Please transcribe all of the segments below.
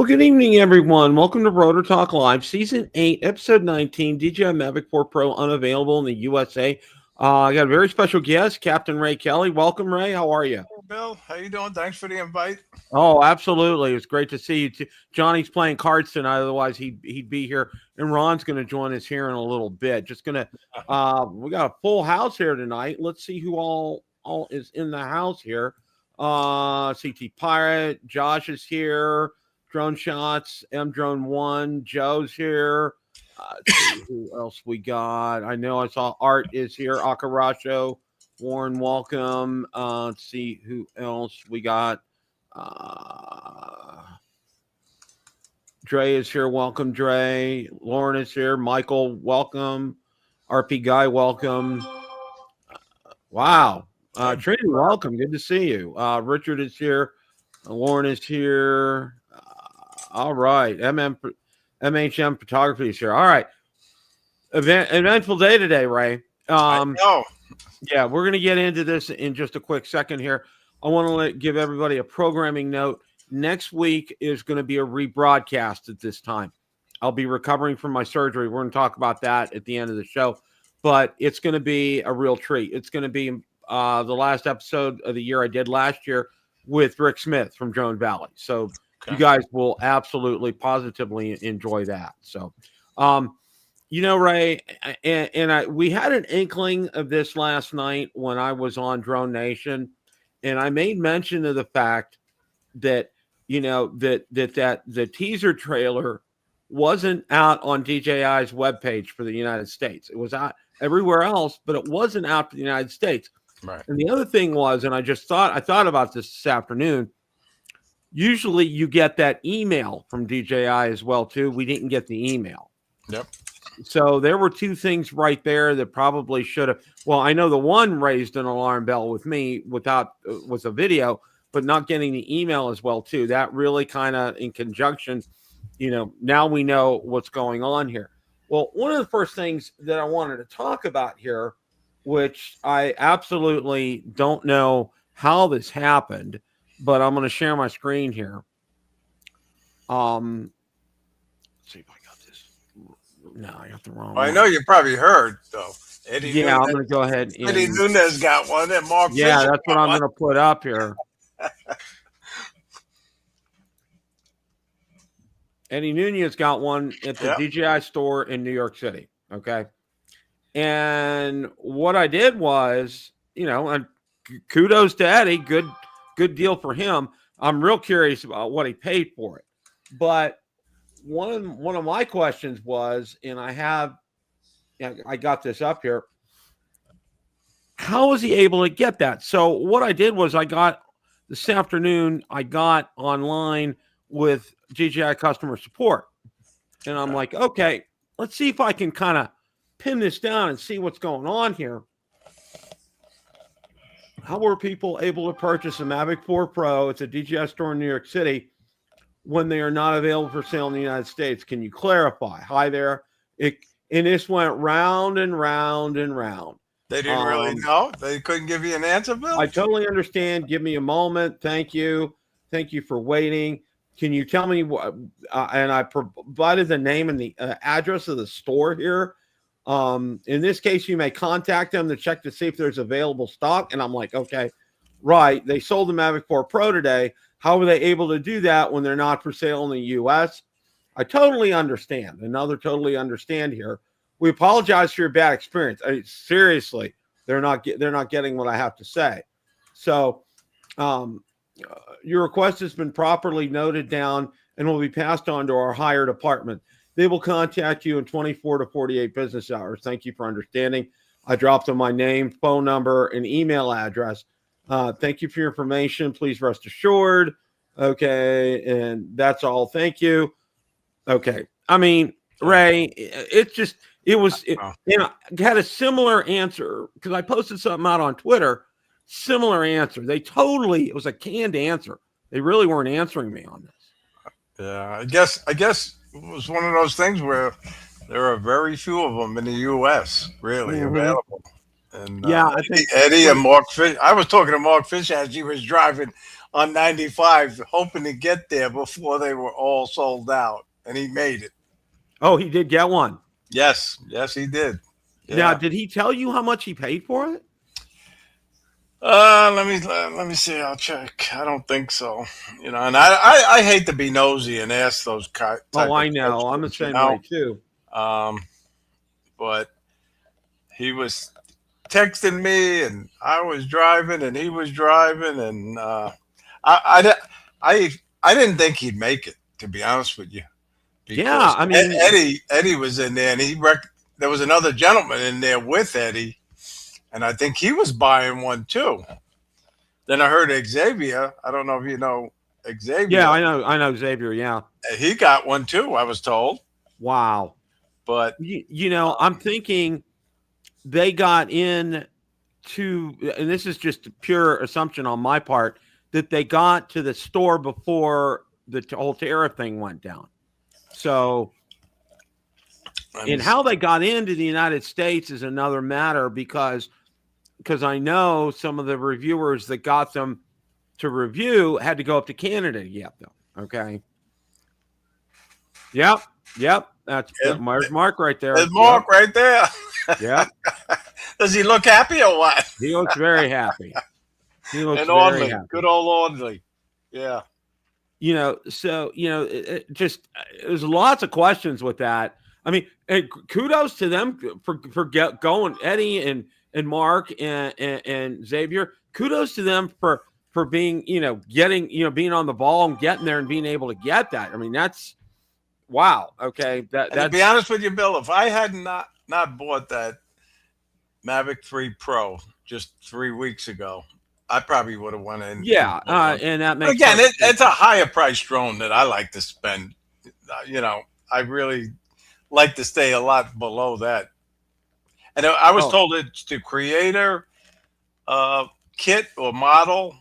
Good evening, everyone. Welcome to Rotor Talk Live, Season 8, Episode 19, DJI Mavic 4 Pro unavailable in the USA. I got a very special guest, Captain Ray Kelly. Welcome, Ray. How are you? Hey, Bill, how you doing? Thanks for the invite. Oh, absolutely. It's great to see you. Johnny's playing cards tonight. Otherwise, he'd be here. And Ron's going to join us here in a little bit. We got a full house here tonight. Let's see who all is in the house here. CT Pirate, Josh is here. Drone Shots, M Drone 1, Joe's here. Who else we got? I know I saw Art is here. Akaracho, Warren, welcome. Let's see who else we got. Dre is here. Welcome, Dre. Lauren is here. Michael, welcome. RP Guy, welcome. Wow. Trinity, welcome. Good to see you. Richard is here. Lauren is here. All right. MHM Photography is here. All right. Eventful day today, Ray. I know. Yeah, we're going to get into this in just a quick second here. I want to give everybody a programming note. Next week is going to be a rebroadcast at this time. I'll be recovering from my surgery. We're going to talk about that at the end of the show. But it's going to be a real treat. It's going to be the last episode of the year I did last year with Rick Smith from Drone Valley. So you guys will absolutely, positively enjoy that. So, Ray, we had an inkling of this last night when I was on Drone Nation, and I made mention of the fact that, that the teaser trailer wasn't out on DJI's webpage for the United States. It was out everywhere else, but it wasn't out for the United States. Right. And the other thing was, and I thought about this afternoon. Usually you get that email from DJI as well, too. We didn't get the email. Yep. So there were two things right there that probably should have. Well, I know the one raised an alarm bell with me was a video, but not getting the email as well, too. That really kind of in conjunction, now we know what's going on here. Well, one of the first things that I wanted to talk about here, which I absolutely don't know how this happened, but I'm going to share my screen here. Let's see if I got this. No, I got the wrong one. I know you probably heard, though. I'm going to go ahead. Eddie Nunez got one. And Mark Fisher that's what I'm going to put up here. Eddie Nunez got one at the DJI store in New York City. Okay. And what I did was, and kudos to Eddie. Good deal for him. I'm real curious about what he paid for it. But one of my questions was, and I got this up here. How was he able to get that? So what I did was this afternoon, I got online with DJI customer support. And I'm like, okay, let's see if I can kind of pin this down and see what's going on here. How were people able to purchase a Mavic 4 Pro? It's a DJI store in New York City when they are not available for sale in the United States. Can you clarify? Hi there. And this went round and round and round. They didn't really know? They couldn't give you an answer, Bill? I totally understand. Give me a moment. Thank you. Thank you for waiting. Can you tell me what? And I provided the name and the address of the store here. In this case, you may contact them to check to see if there's available stock. And I'm like, okay, right. They sold the Mavic 4 Pro today. How were they able to do that when they're not for sale in the U.S.? I totally understand. Another totally understand here. We apologize for your bad experience. Seriously, they're not getting what I have to say. So, your request has been properly noted down and will be passed on to our higher department. They will contact you in 24 to 48 business hours. Thank you for understanding. I dropped them my name, phone number, and email address. Thank you for your information. Please rest assured. Okay. And that's all. Thank you. Okay. I mean, Ray, it had a similar answer because I posted something out on Twitter. Similar answer. It was a canned answer. They really weren't answering me on this. Yeah. I guess it was one of those things where there are very few of them in the U.S. really available. And I think Eddie and Mark Fish. I was talking to Mark Fish as he was driving on 95, hoping to get there before they were all sold out, and he made it. Oh, he did get one. Yes, he did. Yeah. Now, did he tell you how much he paid for it? Let me see. I'll check. I don't think so. You know, and I hate to be nosy and ask those type Oh, I of know. I'm the questions, same way too. But he was texting me, and I was driving, and he was driving, and I didn't think he'd make it, to be honest with you. Because Yeah, I mean, Eddie was in there, and there was another gentleman in there with Eddie, and I think he was buying one too. Then I heard Xavier. I don't know if you know Xavier. Yeah, I know Xavier. Yeah, he got one too, I was told. Wow. But you know, I'm thinking they got in to, and this is just a pure assumption on my part, that they got to the store before the whole tariff thing went down. So, and how they got into the United States is another matter, because I know some of the reviewers that got them to review had to go up to Canada to get them. Okay. Yep. That's Mark right there. There's Mark right there. Yep. Does he look happy or what? He looks very happy. He looks and very orderly. happy. Good old orderly. Yeah. You know, so, you know, there's lots of questions with that. I mean, kudos to them for going, Eddie and Mark and Xavier. Kudos to them for being, you know, being on the ball and getting there and being able to get that. I mean, that's wow. Okay. To be honest with you, Bill, if I had not bought that Mavic 3 Pro just 3 weeks ago, I probably would have went in. Yeah, and that makes again, it's a higher price drone that I like to spend. You know, I really like to stay a lot below that. And I was told it's the creator kit or model.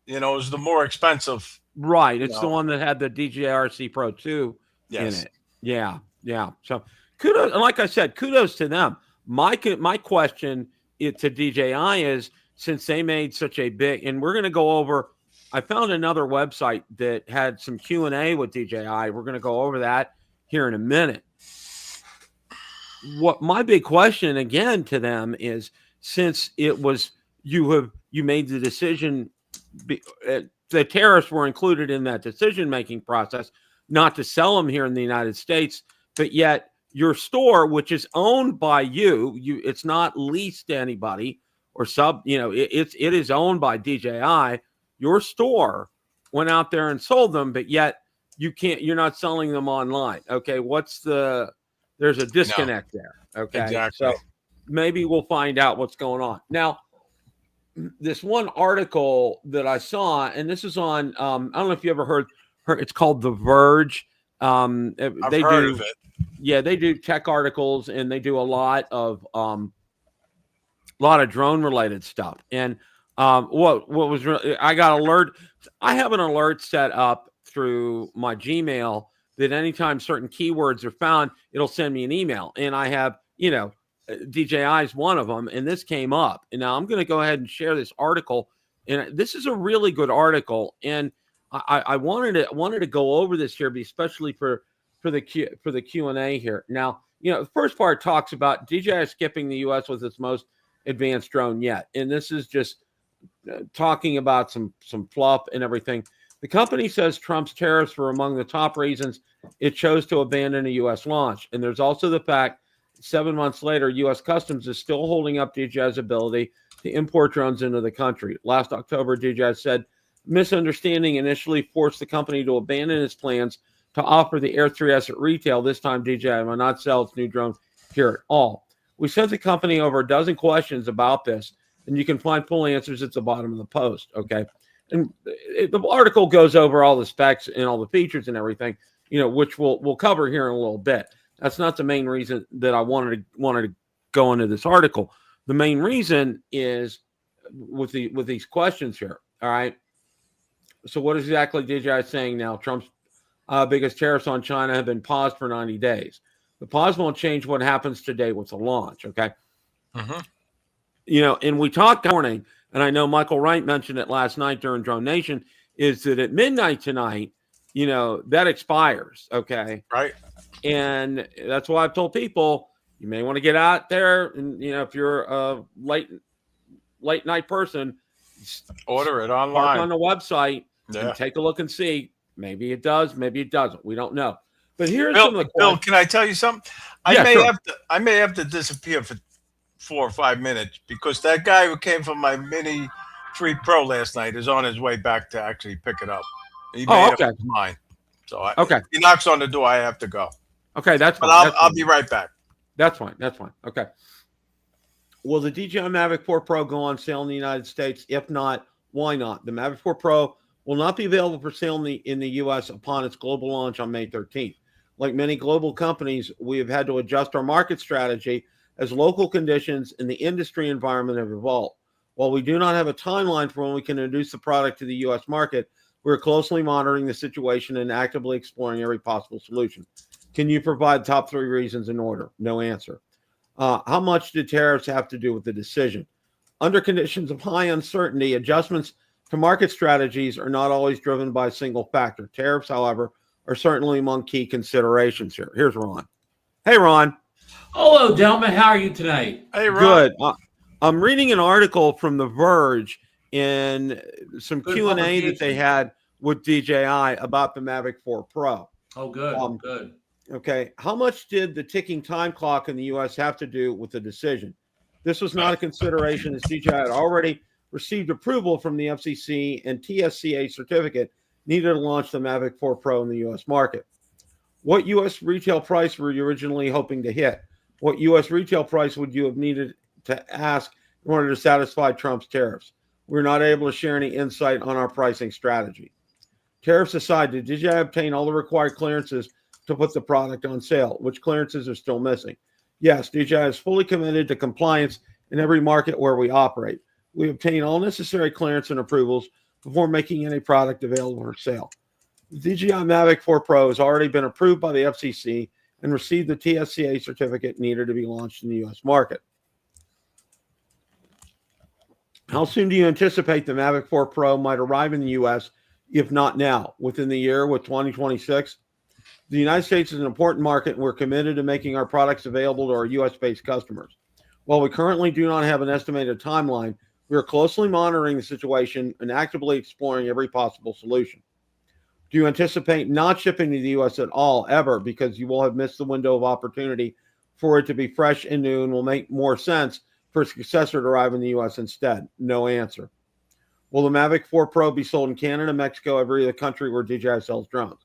You know, is the more expensive. Right, it's the one that had the DJI RC Pro 2 in it. Yeah. So kudos, and like I said, kudos to them. My question to DJI is, since they made such a big, and we're going to go over, I found another website that had some Q&A with DJI. We're going to go over that here in a minute. What my big question again to them is, since it was, you made the decision, the tariffs were included in that decision-making process, not to sell them here in the United States, but yet your store, which is owned by you, it's not leased to anybody, or you know, it is owned by DJI. Your store went out there and sold them, but yet you're not selling them online. Okay. There's a disconnect there. Okay. Exactly. So maybe we'll find out what's going on. Now, this one article that I saw, and this is on, I don't know if you ever heard, it's called The Verge. I've heard of it. Yeah. They do tech articles, and they do a lot of drone related stuff. And what was I got alert. I have an alert set up through my Gmail that anytime certain keywords are found, it'll send me an email. And I have, you know, DJI is one of them, and this came up. And now I'm going to go ahead and share this article. And this is a really good article. And I wanted to go over this here, especially for the Q&A here. Now, you know, the first part talks about DJI skipping the U.S. with its most advanced drone yet, and this is just talking about some fluff and everything. The company says Trump's tariffs were among the top reasons it chose to abandon a U.S. launch, and there's also the fact 7 months later, U.S. Customs is still holding up DJI's ability to import drones into the country. Last October, DJI said misunderstanding initially forced the company to abandon its plans to offer the Air 3S at retail. This time, DJI will not sell its new drone here at all. We sent the company over a dozen questions about this, and you can find full answers at the bottom of the post, okay? And the article goes over all the specs and all the features and everything, you know, which we'll cover here in a little bit. That's not the main reason that I wanted to go into this article. The main reason is with these questions here, all right? So what exactly DJI saying now? Trump's biggest tariffs on China have been paused for 90 days. The pause won't change what happens today with the launch, okay? Mm-hmm. You know, and we talked this morning and I know Michael Wright mentioned it last night during Drone Nation, is that at midnight tonight, that expires. Okay. Right. And that's why I've told people you may want to get out there, and if you're a late night person, order it online, park on the website, yeah, and take a look and see. Maybe it does, maybe it doesn't. We don't know. But here's Bill, can I tell you something? I may have to disappear for 4 or 5 minutes because that guy who came from my Mini 3 Pro last night is on his way back to actually pick it up. He made up his mind. So if he knocks on the door, I have to go. Okay, that's fine. But I'll be right back. That's fine. That's fine. Okay. Will the DJI Mavic 4 Pro go on sale in the United States? If not, why not? The Mavic 4 Pro will not be available for sale in the U.S. upon its global launch on May 13th. Like many global companies, we have had to adjust our market strategy as local conditions in the industry environment have evolved. While we do not have a timeline for when we can introduce the product to the U.S. market, we're closely monitoring the situation and actively exploring every possible solution. Can you provide top 3 reasons in order? No answer. How much did tariffs have to do with the decision? Under conditions of high uncertainty, adjustments to market strategies are not always driven by a single factor. Tariffs, however, are certainly among key considerations here. Here's Ron. Hey, Ron. Hello, gentlemen. How are you tonight? Hey, Ron. Good. I'm reading an article from The Verge in some Q&A that they had with DJI about the Mavic 4 Pro. Oh, good. Good. Okay. How much did the ticking time clock in the U.S. have to do with the decision? This was not a consideration as DJI had already received approval from the FCC and TSCA certificate needed to launch the Mavic 4 Pro in the U.S. market. What U.S. retail price were you originally hoping to hit? What U.S. retail price would you have needed to ask in order to satisfy Trump's tariffs? We're not able to share any insight on our pricing strategy. Tariffs aside, did DJI obtain all the required clearances to put the product on sale? Which clearances are still missing? Yes, DJI is fully committed to compliance in every market where we operate. We obtain all necessary clearance and approvals before making any product available for sale. The DJI Mavic 4 Pro has already been approved by the FCC and received the TSCA certificate needed to be launched in the U.S. market. How soon do you anticipate the Mavic 4 Pro might arrive in the U.S., if not now, within the year with 2026? The United States is an important market, and we're committed to making our products available to our U.S.-based customers. While we currently do not have an estimated timeline, we are closely monitoring the situation and actively exploring every possible solution. Do you anticipate not shipping to the U.S. at all, ever, because you will have missed the window of opportunity for it to be fresh and new and will make more sense for a successor to arrive in the U.S. instead? No answer. Will the Mavic 4 Pro be sold in Canada, Mexico, every other country where DJI sells drones?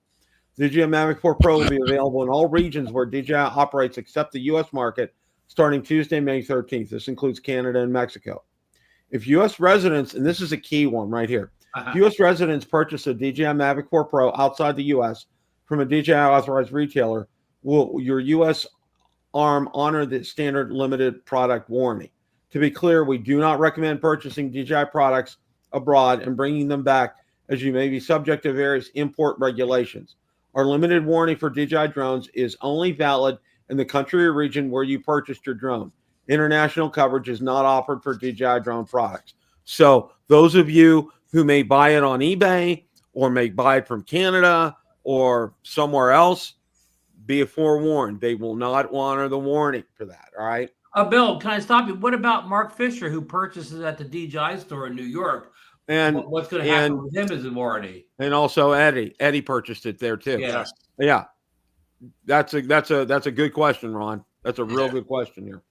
The DJI Mavic 4 Pro will be available in all regions where DJI operates except the U.S. market starting Tuesday, May 13th. This includes Canada and Mexico. If U.S. residents, and this is a key one right here, U.S. residents purchase a DJI Mavic 4 Pro outside the U.S. from a DJI authorized retailer, will your U.S. arm honor the standard limited product warranty? To be clear, we do not recommend purchasing DJI products abroad and bringing them back, as you may be subject to various import regulations. Our limited warranty for DJI drones is only valid in the country or region where you purchased your drone. International coverage is not offered for DJI drone products. So those of you who may buy it on eBay or may buy it from Canada or somewhere else, be forewarned. They will not honor the warranty for that. All right. Bill, can I stop you? What about Mark Fisher, who purchases at the DJI store in New York? And what's going to happen with him as a warranty? And also Eddie purchased it there too. Yeah. Yeah. That's a good question, Ron. That's a real good question here.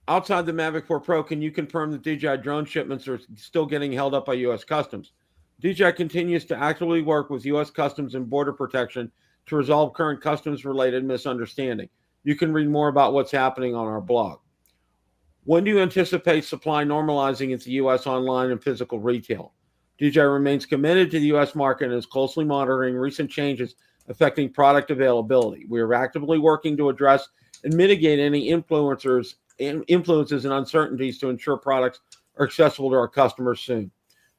Outside the Mavic 4 Pro, can you confirm that DJI drone shipments are still getting held up by U.S. Customs? DJI continues to actively work with U.S. Customs and Border Protection to resolve current customs-related misunderstanding. You can read more about what's happening on our blog. When do you anticipate supply normalizing into U.S. online and physical retail? DJI remains committed to the U.S. market and is closely monitoring recent changes affecting product availability. We are actively working to address and mitigate any influences and uncertainties to ensure products are accessible to our customers soon.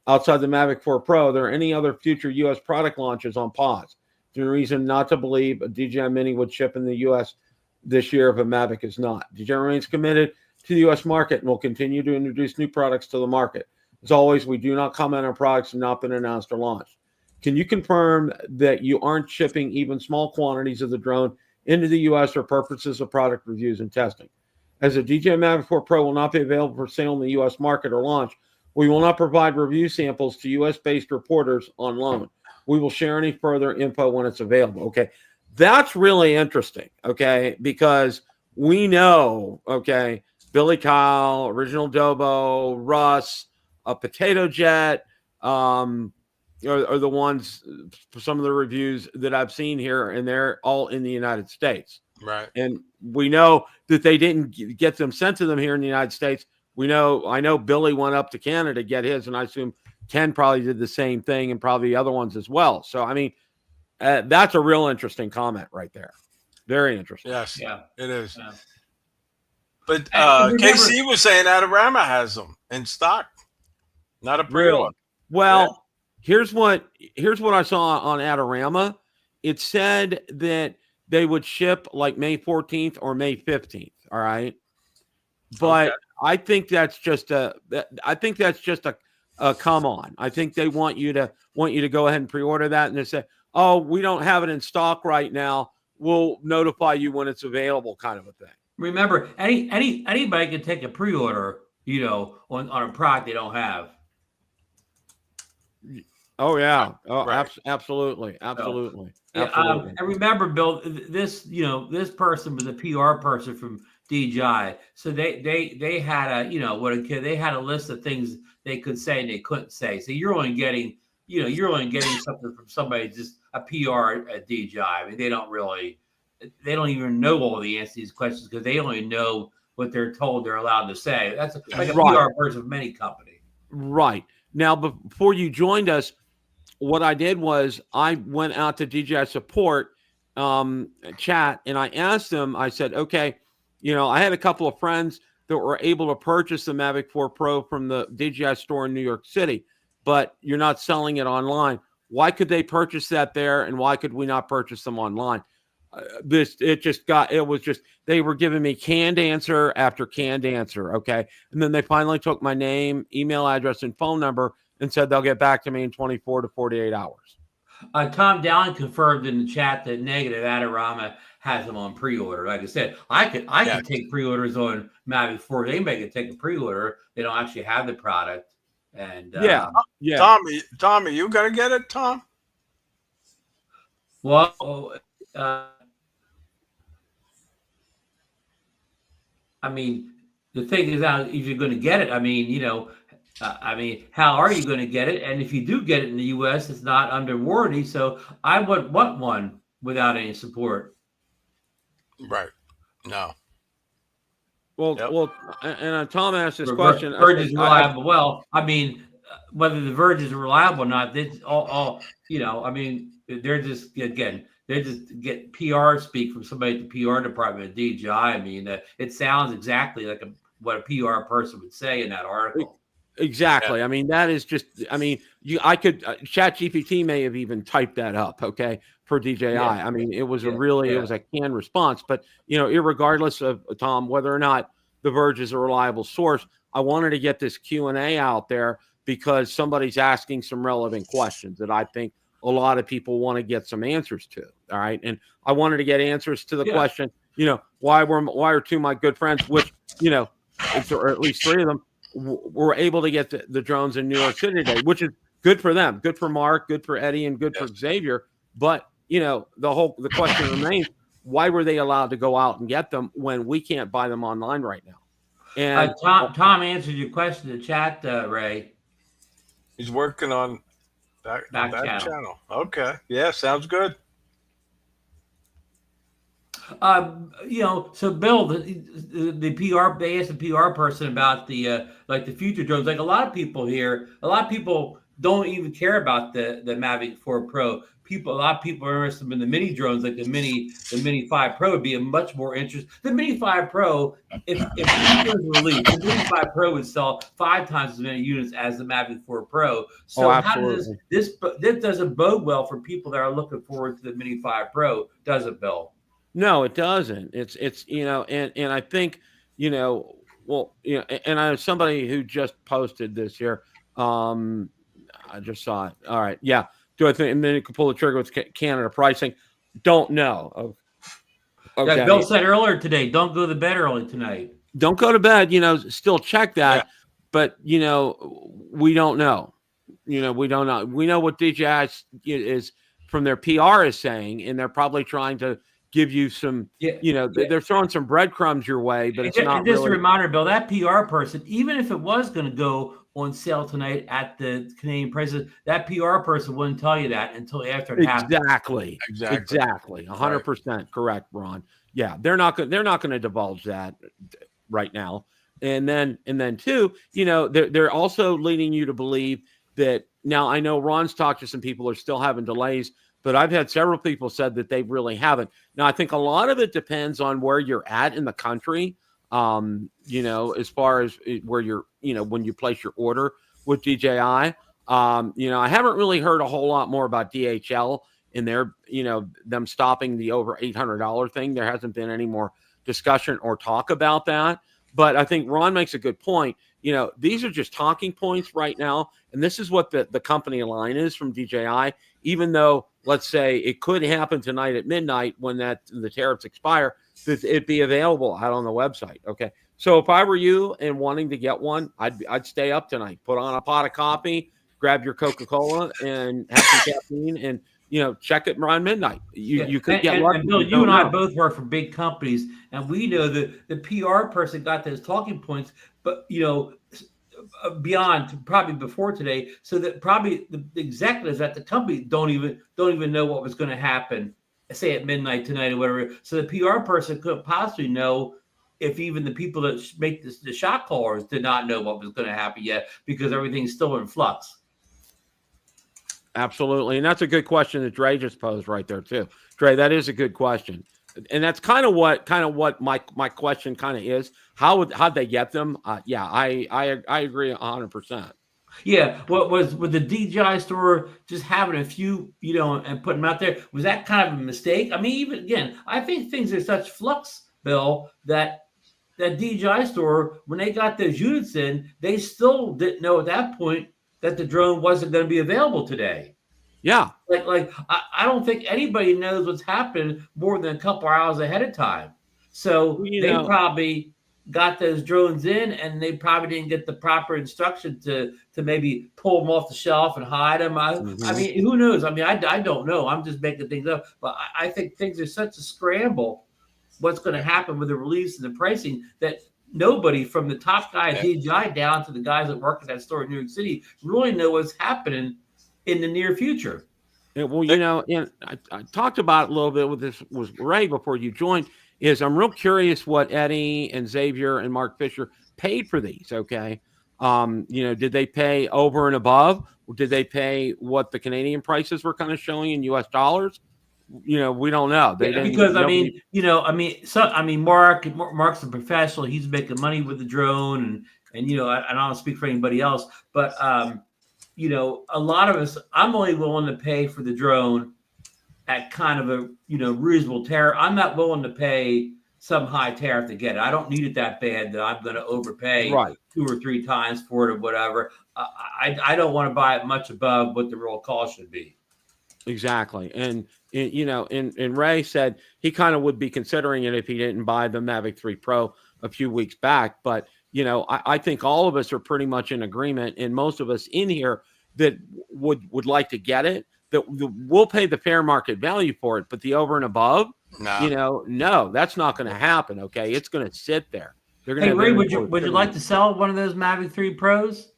Outside the Mavic 4 Pro, there are any other future U.S. product launches on pause. There's a reason not to believe a DJI Mini would ship in the U.S. this year if a Mavic is not. DJI remains committed to the U.S. market and will continue to introduce new products to the market. As always, we do not comment on products that have not been announced or launched. Can you confirm that you aren't shipping even small quantities of the drone into the U.S. for purposes of product reviews and testing? As the DJI Mavic 4 Pro will not be available for sale in the U.S. market or launch, we will not provide review samples to U.S.-based reporters on loan. We will share any further info when it's available. Okay, that's really interesting, okay, because we know, okay, Billy Kyle, Original Dobo, Russ, Potato Jet, are the ones for some of the reviews that I've seen here, and they're all in the United States. Right. And we know that they didn't get them sent to them here in the United States. I know Billy went up to Canada to get his, and I assume Ken probably did the same thing, and probably the other ones as well. So, I mean, that's a real interesting comment right there. Very interesting. Yes, Yeah. it is. Yeah. But remember, KC was saying Adorama has them in stock, not a pre-order. Really? Well, here's what I saw on Adorama. It said that they would ship like May 14th or May 15th. All right. But I think that's just a come on. I think they want you to go ahead and pre-order that, and they say, oh, we don't have it in stock right now. We'll notify you when it's available, kind of a thing. Remember, anybody can take a pre-order, on a product they don't have. Oh yeah. Oh, right. Absolutely. Yeah, and remember, Bill, this person was a PR person from DJI, so they had they had a list of things they could say and they couldn't say. So you're only getting something from somebody, just a PR at DJI. I mean, they don't even know all the answers to these questions because they only know what they're told they're allowed to say. That's like a PR person from any company. Right. Now, before you joined us, what I did was I went out to DJI support chat, and I asked them, I said, okay, I had a couple of friends that were able to purchase the Mavic 4 Pro from the DJI store in New York City, but you're not selling it online. Why could they purchase that there, and why could we not purchase them online? They were giving me canned answer after canned answer. Okay. And then they finally took my name, email address, and phone number and said they'll get back to me in 24 to 48 hours. Tom Dowling confirmed in the chat that negative Adorama has them on pre-order. Like I said, I could take pre-orders on Mavic 4. Anybody could take a pre-order. They don't actually have the product. And Tommy, you gonna get it, Tom? Well, I mean, the thing is, now if you're going to get it, how are you going to get it? And if you do get it in the U.S., it's not under warranty. So I would want one without any support. Right. No. Well, and Tom asked this question. Verge is reliable. Whether the Verge is reliable or not, it's all they're just get PR speak from somebody at the PR department at DJI. I mean, it sounds exactly like what a PR person would say in that article. Exactly. Yeah. I mean, that is just. I mean, ChatGPT may have even typed that up. Okay, for DJI. Yeah. I mean, it was it was a canned response. But irregardless of Tom, whether or not the Verge is a reliable source, I wanted to get this Q&A out there because somebody's asking some relevant questions that I think a lot of people want to get some answers to. All right. And I wanted to get answers to the question, why are two of my good friends, which, or at least three of them, were able to get the drones in New York City today, which is good for them, good for Mark, good for Eddie, and good for Xavier. But, the question remains, why were they allowed to go out and get them when we can't buy them online right now? And Tom answered your question in the chat, Ray. He's working on back channel. Okay. Yeah, sounds good. So Bill, the PR, they asked the PR person about the future drones. Like a lot of people don't even care about the Mavic 4 Pro. A lot of people are interested in the mini drones, like the Mini 5 Pro would be a much more interest. The Mini 5 Pro, if it was released, the Mini 5 Pro would sell 5 times as many units as the Mavic 4 Pro. So how does this doesn't bode well for people that are looking forward to the Mini 5 Pro, does it, Bill? No, it doesn't. It's and I think, Well, and I have somebody who just posted this here. I just saw it. All right. Yeah. Do I think, and then you can pull the trigger with Canada pricing? Don't know. Okay. Okay. Bill said earlier today, don't go to bed early tonight. Don't go to bed, still check that. Yeah. But, we don't know. We don't know. We know what DJI is from their PR is saying, and they're probably trying to give you some, they're throwing some breadcrumbs your way, but it's not just really. A reminder, Bill, that PR person, even if it was going to go on sale tonight at the Canadian prices, that PR person wouldn't tell you that until after it happened. Exactly. 100% correct, Ron. Yeah, they're not going to divulge that right now. And then too, they're also leading you to believe that. Now I know Ron's talked to some people are still having delays, but I've had several people said that they really haven't. Now I think a lot of it depends on where you're at in the country. As far as where you're, when you place your order with DJI. I haven't really heard a whole lot more about DHL in their, them stopping the over $800 thing. There hasn't been any more discussion or talk about that. But I think Ron makes a good point. These are just talking points right now. And this is what the company line is from DJI, even though, let's say, it could happen tonight at midnight when the tariffs expire, that it'd be available out on the website. Okay. So if I were you and wanting to get one, I'd stay up tonight, put on a pot of coffee, grab your Coca-Cola and have some caffeine and, check it around midnight. You could get lucky. And Bill, you and I both work for big companies, and we know that the PR person got those talking points, but beyond probably before today, so that probably the executives at the company don't even know what was going to happen, say at midnight tonight or whatever. So the PR person couldn't possibly know if even the people that make the shot callers did not know what was going to happen yet, because everything's still in flux. Absolutely. And that's a good question that Dre just posed right there too. Dre, that is a good question. And that's kind of what my question kind of is. How'd they get them? I agree 100%. Yeah. What was with the DJI store just having a few, and putting them out there? Was that kind of a mistake? I mean, even again, I think things are such flux, Bill, that DJI store, when they got those units in, they still didn't know at that point that the drone wasn't going to be available today. Yeah. Like I don't think anybody knows what's happening more than a couple hours ahead of time. So they probably got those drones in, and they probably didn't get the proper instruction to maybe pull them off the shelf and hide them. I mean, who knows? I mean, I don't know. I'm just making things up. But I think things are such a scramble. What's going to happen with the release and the pricing that nobody from the top guy at DJI down to the guys that work at that store in New York City really know what's happening in the near future. Yeah, well, and I talked about it a little bit with Ray before you joined, is I'm real curious what Eddie and Xavier and Mark Fisher paid for these. Okay. Did they pay over and above? Or did they pay what the Canadian prices were kind of showing in US dollars? We don't know. Mark's a professional. He's making money with the drone, and I don't speak for anybody else, but a lot of us, I'm only willing to pay for the drone at kind of a reasonable tariff. I'm not willing to pay some high tariff to get it. I don't need it that bad that I'm going to overpay 2 or 3 times for it or whatever. I don't want to buy it much above what the real cost should be. Exactly. And Ray said he kind of would be considering it if he didn't buy the Mavic 3 Pro a few weeks back. But, I think all of us are pretty much in agreement, and most of us in here that would like to get it, that we'll pay the fair market value for it. But the over and above, no, that's not going to happen. Okay. It's going to sit there. They're going Ray, would you like to sell one of those Mavic 3 Pros?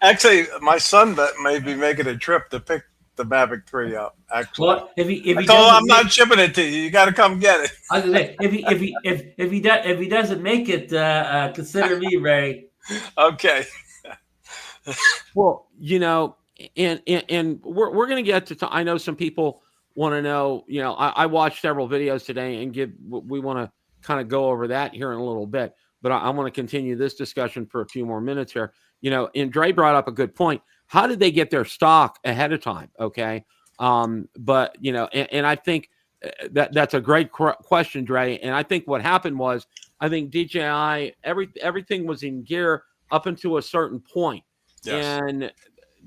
Actually, my son may be making a trip to pick the Mavic 3 up. Actually, well, if he I told him I'm not shipping it to you. You got to come get it. I was gonna say, if he doesn't make it, consider me, Ray. Okay. Well, and we're going to get to. I know some people want to know. I watched several videos today, and we want to kind of go over that here in a little bit. But I want to continue this discussion for a few more minutes here. And Dre brought up a good point. How did they get their stock ahead of time? Okay. But, and I think that's a great question, Dre. And I think what happened was, I think DJI, everything was in gear up until a certain point. Yes. And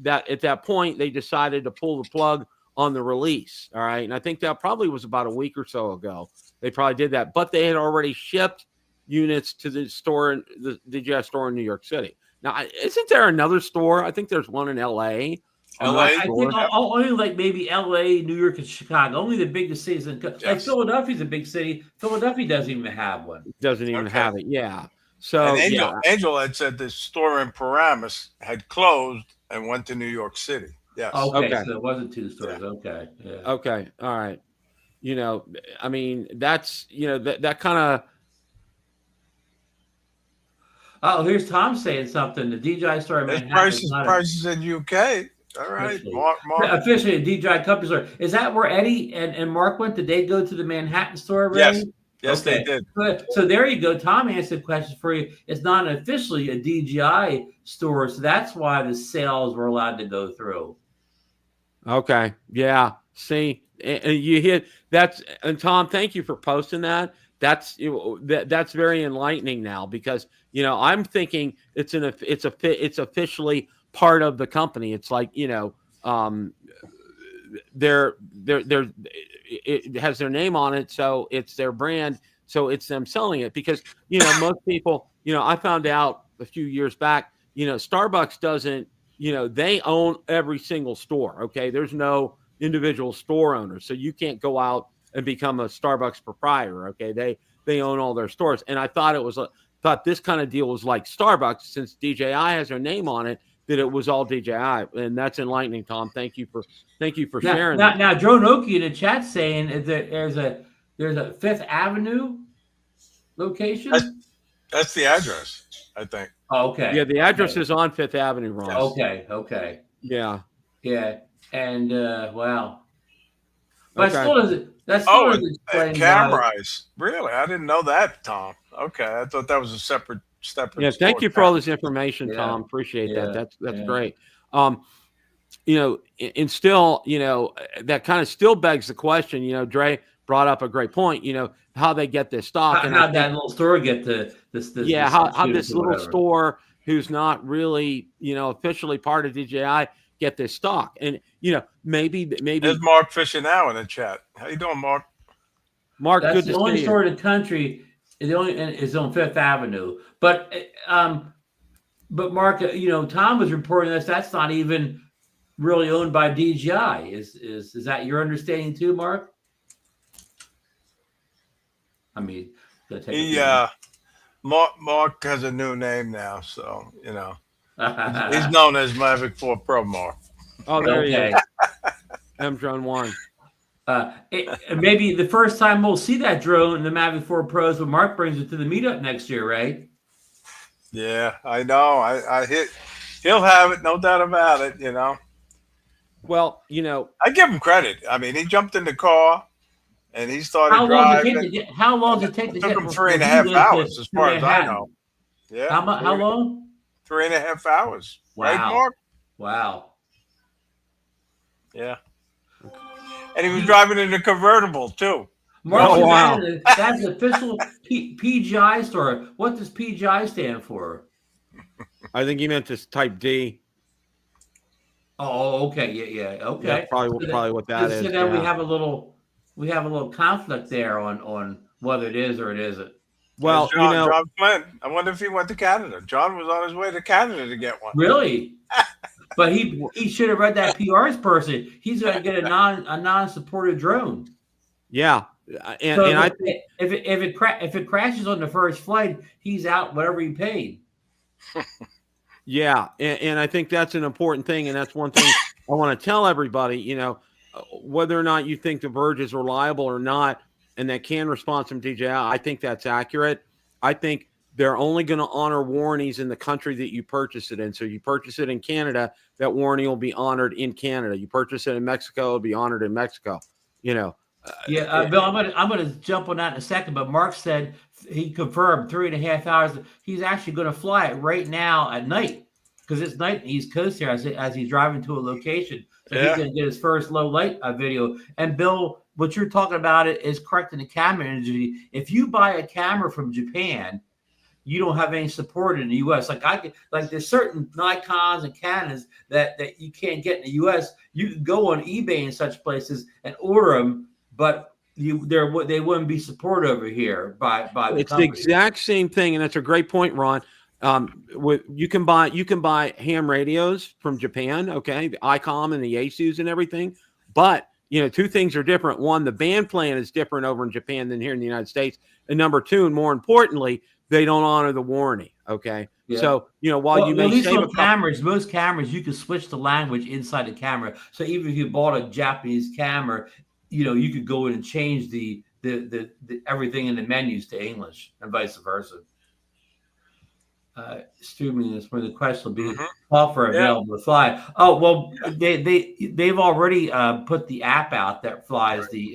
that at that point, they decided to pull the plug on the release. All right. And I think that probably was about a week or so ago. They probably did that, but they had already shipped units to the store, the DJI store in New York City. Now, isn't there another store? I think there's one in LA. I think only like maybe LA, New York, and Chicago. Only the biggest cities. Like Philadelphia's a big city. Philadelphia doesn't even have one. Doesn't even have it. Yeah. So and Angel had said the store in Paramus had closed and went to New York City. Yes. Okay. So it wasn't 2 stores. Yeah. Okay. Yeah. Okay. All right. I mean, that's that kind of. Oh, here's Tom saying something. The DJI store in Manhattan. Prices in UK. All right. Mark. Officially, a DJI company store. Is that where Eddie and Mark went? Did they go to the Manhattan store already? Yes, they did. So there you go. Tom answered the question for you. It's not officially a DJI store, so that's why the sales were allowed to go through. Okay. Yeah. See, and you hit that's, and Tom, thank you for posting that. That's very enlightening now, because I'm thinking it's officially part of the company. It's like it has their name on it, so it's their brand, so it's them selling it. Because most people, I found out a few years back, Starbucks doesn't, they own every single store. Okay, there's no individual store owner, so you can't go out and become a Starbucks proprietor. Okay, they own all their stores. And I thought this kind of deal was like Starbucks, since DJI has their name on it, that it was all DJI. And that's enlightening, Tom. Thank you for sharing that. Now Drone Oki in the chat saying that there's a Fifth Avenue location. That's the address, I think. Oh, okay. Yeah, the address is on Fifth Avenue, Ross. Okay. Yeah. And wow. But okay. still doesn't. That still doesn't explain camera eyes. Really, I didn't know that, Tom. Okay, I thought that was a separate. Yeah, thank you for all this information, Tom. Appreciate that. That's great. And still, that kind of still begs the question. Dre brought up a great point. How they get this stock, how that little store get this. Yeah, how this little store, who's not really officially part of DJI, get this stock. And maybe there's Mark Fisher now in the chat. How you doing, Mark? Mark, that's good the to only see store you. in the country. The only is on Fifth Avenue. But Mark, Tom was reporting that's not even really owned by DJI. Is that your understanding too, Mark? I mean, Mark has a new name now, so he's known as Mavic 4 Pro Mark. Oh, there he is. M Drone 1. Maybe the first time we'll see that drone, the Mavic 4 Pros, when Mark brings it to the meetup next year, right? Yeah, I know. He'll have it, no doubt about it. Well, I give him credit. I mean, he jumped in the car and he started driving. How long did it take to get? It took him 3.5 hours, as far as I know. Yeah. How long? 3.5 hours. Wow. Right, Mark? Wow. Yeah. And he was driving in a convertible too. Mark, wow. That's the official PGI store. What does PGI stand for? I think he meant to type D. Oh, okay. Yeah. Okay. That's probably what that is. So then we have a little conflict there on whether it is or it isn't. Well, John Flynn. I wonder if he went to Canada. John was on his way to Canada to get one. Really? But he should have read that PR's person. He's going to get a non-supported drone. Yeah, and I think if it crashes on the first flight, he's out whatever he paid. Yeah, and I think that's an important thing, and that's one thing I want to tell everybody. Whether or not you think the Verge is reliable or not, and that can respond from DJI, I think that's accurate. I think they're only going to honor warranties in the country that you purchase it in. So you purchase it in Canada, that warranty will be honored in Canada. You purchase it in Mexico, it'll be honored in Mexico. Bill, I'm gonna jump on that in a second. But Mark said he confirmed 3.5 hours. He's actually going to fly it right now at night. because it's night in the East Coast here as he's driving to a location. So he's Yeah. going to get his first low light video. And Bill, what you're talking about is correct in the camera industry. If you buy a camera from Japan, you don't have any support in the U.S. Like there's certain Nikons and Canons that you can't get in the U.S. You can go on eBay and such places and order them, but they wouldn't be supported over here by the It's company. the exact same thing, and that's a great point, Ron. You can buy ham radios from Japan, okay, the ICOM and the Asus and everything, but two things are different. One, the band plan is different over in Japan than here in the United States, and number two, and more importantly, they don't honor the warranty. Okay, Yeah. So while you may save most cameras, you can switch the language inside the camera. So even if you bought a Japanese camera, you could go in and change the everything in the menus to English and vice versa. Streaming is where the question will be software available to fly. Oh well, they've already put the app out that flies the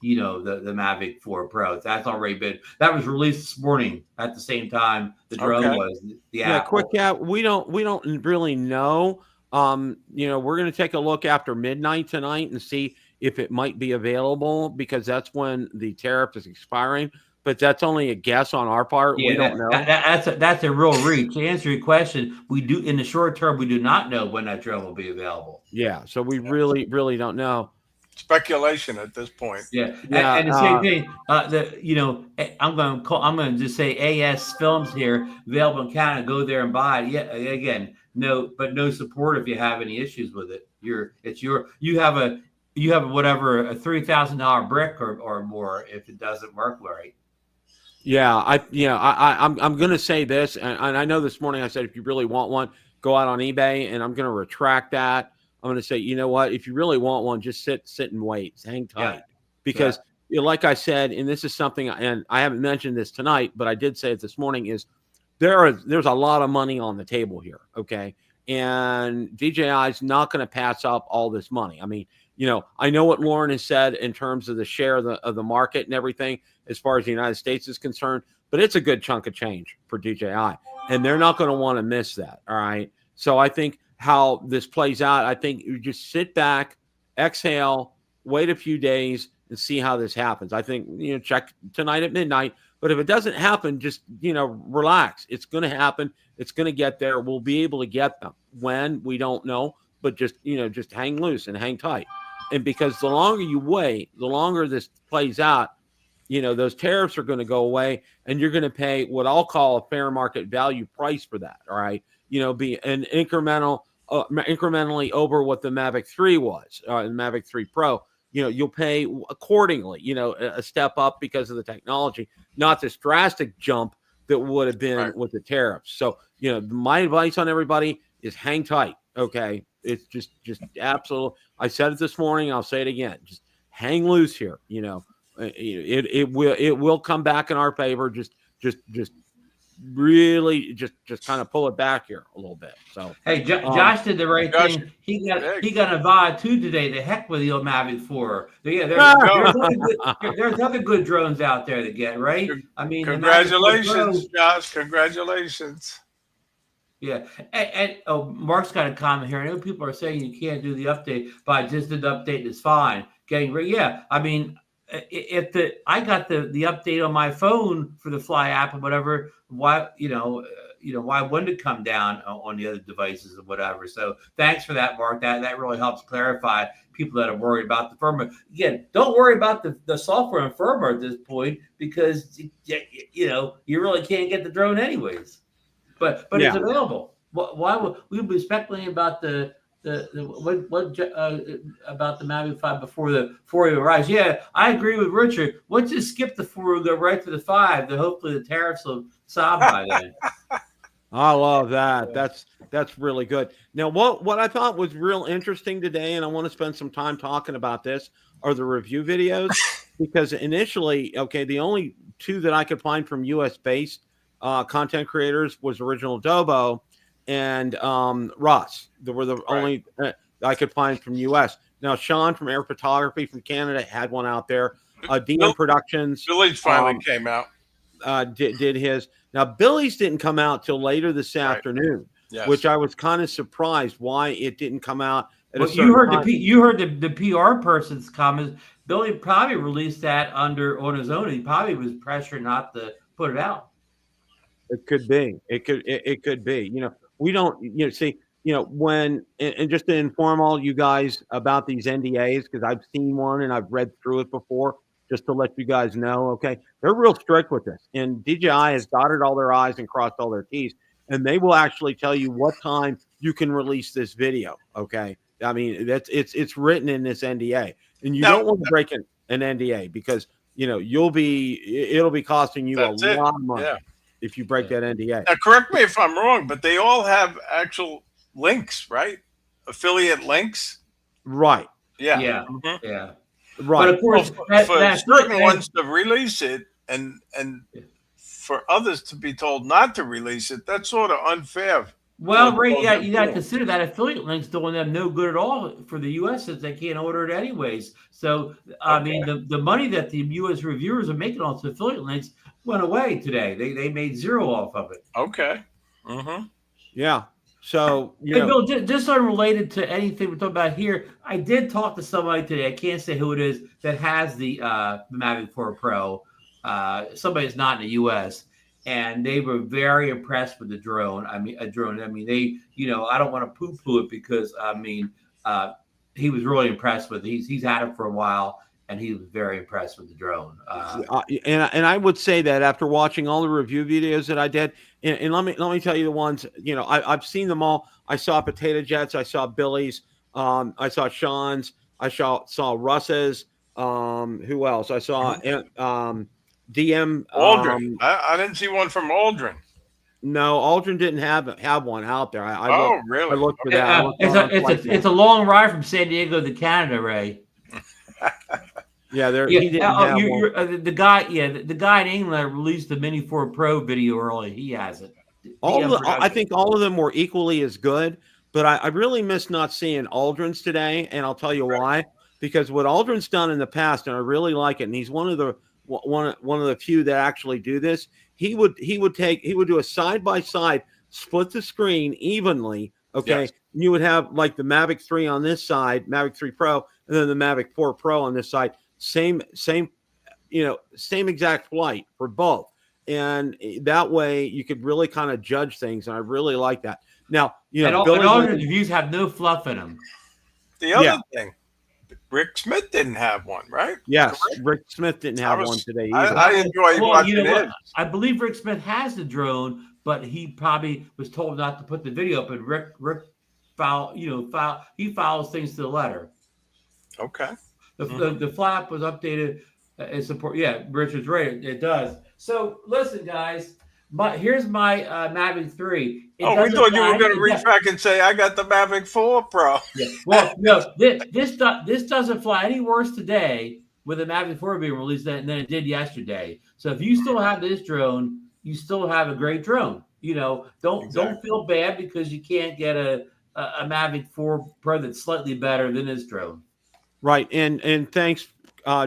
Mavic 4 Pro. That's already that was released this morning at the same time the drone was. The app. Quick app. We don't really know. We're going to take a look after midnight tonight and see if it might be available, because that's when the tariff is expiring. But that's only a guess on our part. Yeah, we don't know. That's a real reach. To answer your question, we do in the short term. We do not know when that drone will be available. Yeah, so we really don't know. Speculation at this point. Yeah. And the same thing. I'm going to just say AS Films here, available in Canada. Go there and buy it. Yeah, again, no support if you have any issues with it. You have a whatever a $3,000 brick or more if it doesn't work right. Yeah, I'm going to say this, and I know this morning I said if you really want one, go out on eBay, and I'm going to retract that. I'm going to say, you know what? If you really want one, just sit and wait, hang tight, because like I said, and this is something, and I haven't mentioned this tonight, but I did say it this morning, is there's a lot of money on the table here, okay? And DJI is not going to pass up all this money. I mean, I know what Lauren has said in terms of the share of the market and everything as far as the United States is concerned, but it's a good chunk of change for DJI, and they're not going to want to miss that. All right. So I think how this plays out, I think you just sit back, exhale, wait a few days and see how this happens. I think, check tonight at midnight, but if it doesn't happen, just, relax. It's going to happen. It's going to get there. We'll be able to get them. When, we don't know, but just hang loose and hang tight. And because the longer you wait, the longer this plays out, those tariffs are going to go away, and you're going to pay what I'll call a fair market value price for that. All right. Be an incrementally over what the Mavic 3 was, the Mavic 3 Pro. You'll pay accordingly, a step up because of the technology, not this drastic jump that would have been with the tariffs. So, my advice on everybody is hang tight. Okay. It's just absolute. I said it this morning. I'll say it again. Just hang loose here. It will come back in our favor. Just really just kind of pull it back here a little bit. So hey, Josh did the right thing. He got a VOD 2 today. The heck with the old Mavic 4. Yeah, there's other good drones out there to get, right? I mean, congratulations, Josh. Congratulations. Yeah, and Mark's got a comment here. I know people are saying you can't do the update, but I just did the update. It's fine. Yeah, I mean, if I got the update on my phone for the Fly app or whatever, why why wouldn't it come down on the other devices or whatever? So thanks for that, Mark. That really helps clarify people that are worried about the firmware. Again, don't worry about the software and firmware at this point, because you really can't get the drone anyways. But it's available. Why would we be speculating about about the Mavic 5 before the 4 arrives? Yeah, I agree with Richard. Let's just skip the 4 and go right to the 5. Then hopefully the tariffs will solve by then. I love that. That's really good. Now, what I thought was real interesting today, and I want to spend some time talking about this, are the review videos, because initially, the only 2 that I could find from U.S. based content creators was Original Dobo and Russ. They were the only I could find from U.S. Now, Sean from Air Photography from Canada had one out there. DM Productions. Billy's finally came out. Did his. Now, Billy's didn't come out till later this afternoon. Yes. which I was kind of surprised why it didn't come out. Well, you heard the PR person's comments. Billy probably released that on his own. He probably was pressured not to put it out. It could be. It could be. We don't. See. When and just to inform all you guys about these NDAs, because I've seen one and I've read through it before, just to let you guys know. Okay, they're real strict with this, and DJI has dotted all their I's and crossed all their T's, and they will actually tell you what time you can release this video. Okay, I mean it's written in this NDA, and you don't want to break an NDA because it'll be costing you a lot of money if you break that NDA. Now, correct me if I'm wrong, but they all have actual links, right? Affiliate links, right? Yeah. Right. But of course, for certain ones to release it, and for others to be told not to release it, that's sort of unfair. Well, Ray, you got to consider that affiliate links doing them no good at all for the U.S. since they can't order it anyways. So, I mean, the money that the U.S. reviewers are making on affiliate links went away today. They made zero off of it. Okay. Yeah. So, hey, Bill, just unrelated to anything we're talking about here, I did talk to somebody today. I can't say who it is that has the Mavic 4 Pro. Somebody that's not in the U.S. And they were very impressed with the drone. I mean, they, I don't want to poo-poo it because, he was really impressed with it. He's had it for a while, and he was very impressed with the drone. And I would say that after watching all the review videos that I did, and let me tell you the ones, I've seen them all. I saw Potato Jet's, I saw Billy's, I saw Sean's, I saw Russ's, who else? I saw DM Aldrin. I didn't see one from Aldrin. No, Aldrin didn't have one out there. Really? I looked for that. It's a long ride from San Diego to Canada, Ray. Yeah, he didn't have one. The guy in England released the Mini 4 Pro video early. He has it. I think all of them were equally as good, but I really miss not seeing Aldrin's today, and I'll tell you why. Because what Aldrin's done in the past, and I really like it, and he's one of the few that actually do this. He would do a side-by-side, split the screen evenly. Okay. Yes. You would have like the Mavic 3 on this side, Mavic 3 Pro, and then the Mavic 4 Pro on this side. Same exact flight for both. And that way you could really kind of judge things. And I really like that. Now, all the reviews have no fluff in them. The other thing, Rick Smith didn't have one, right? Yes, correct? Rick Smith didn't have one today either. I enjoy watching it. I believe Rick Smith has the drone, but he probably was told not to put the video up. And Rick he follows things to the letter. Okay. The flap was updated and support. Yeah, Richard's right. It does. So listen, guys. Here's my Mavic 3. We thought you were going to reach back and say, I got the Mavic 4 Pro. Yeah. Well, no, this doesn't fly any worse today with the Mavic 4 being released than it did yesterday. So if you still have this drone, you still have a great drone. Don't feel bad because you can't get a Mavic 4 Pro that's slightly better than this drone. Right. And thanks,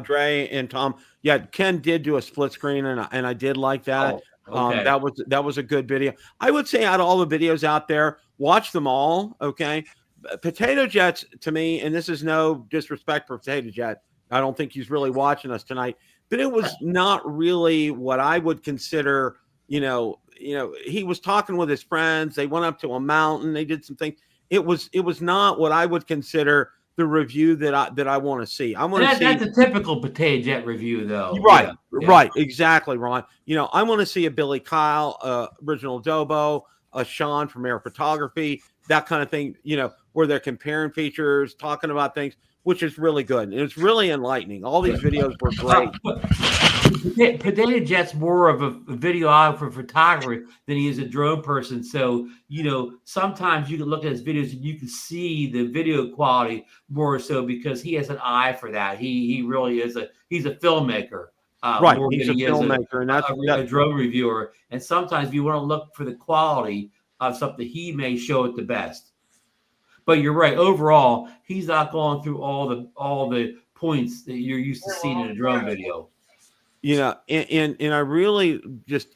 Dre and Tom. Yeah, Ken did do a split screen, and I did like that. Okay. That was a good video. I would say out of all the videos out there, watch them all. Okay. Potato Jet's, to me, and this is no disrespect for Potato Jet, I don't think he's really watching us tonight, but it was not really what I would consider, he was talking with his friends. They went up to a mountain. They did some things. It was not what I would consider the review that I want to see. I want to see. That's a typical Potato Jet review, though. Right, right, exactly, Ron. I want to see a Billy Kyle, original Adobo, a Sean from Air Photography, that kind of thing. Where they're comparing features, talking about things, which is really good. And it's really enlightening. All these videos were great. Potato Jet's more of a videographer photographer than he is a drone person. So, sometimes you can look at his videos and you can see the video quality more so because he has an eye for that. He really is he's a filmmaker. Right. He's a filmmaker and that's a drone reviewer. And sometimes if you want to look for the quality of something, he may show it the best. But you're right. Overall, he's not going through all the points that you're used to seeing in a drone video. And I really just,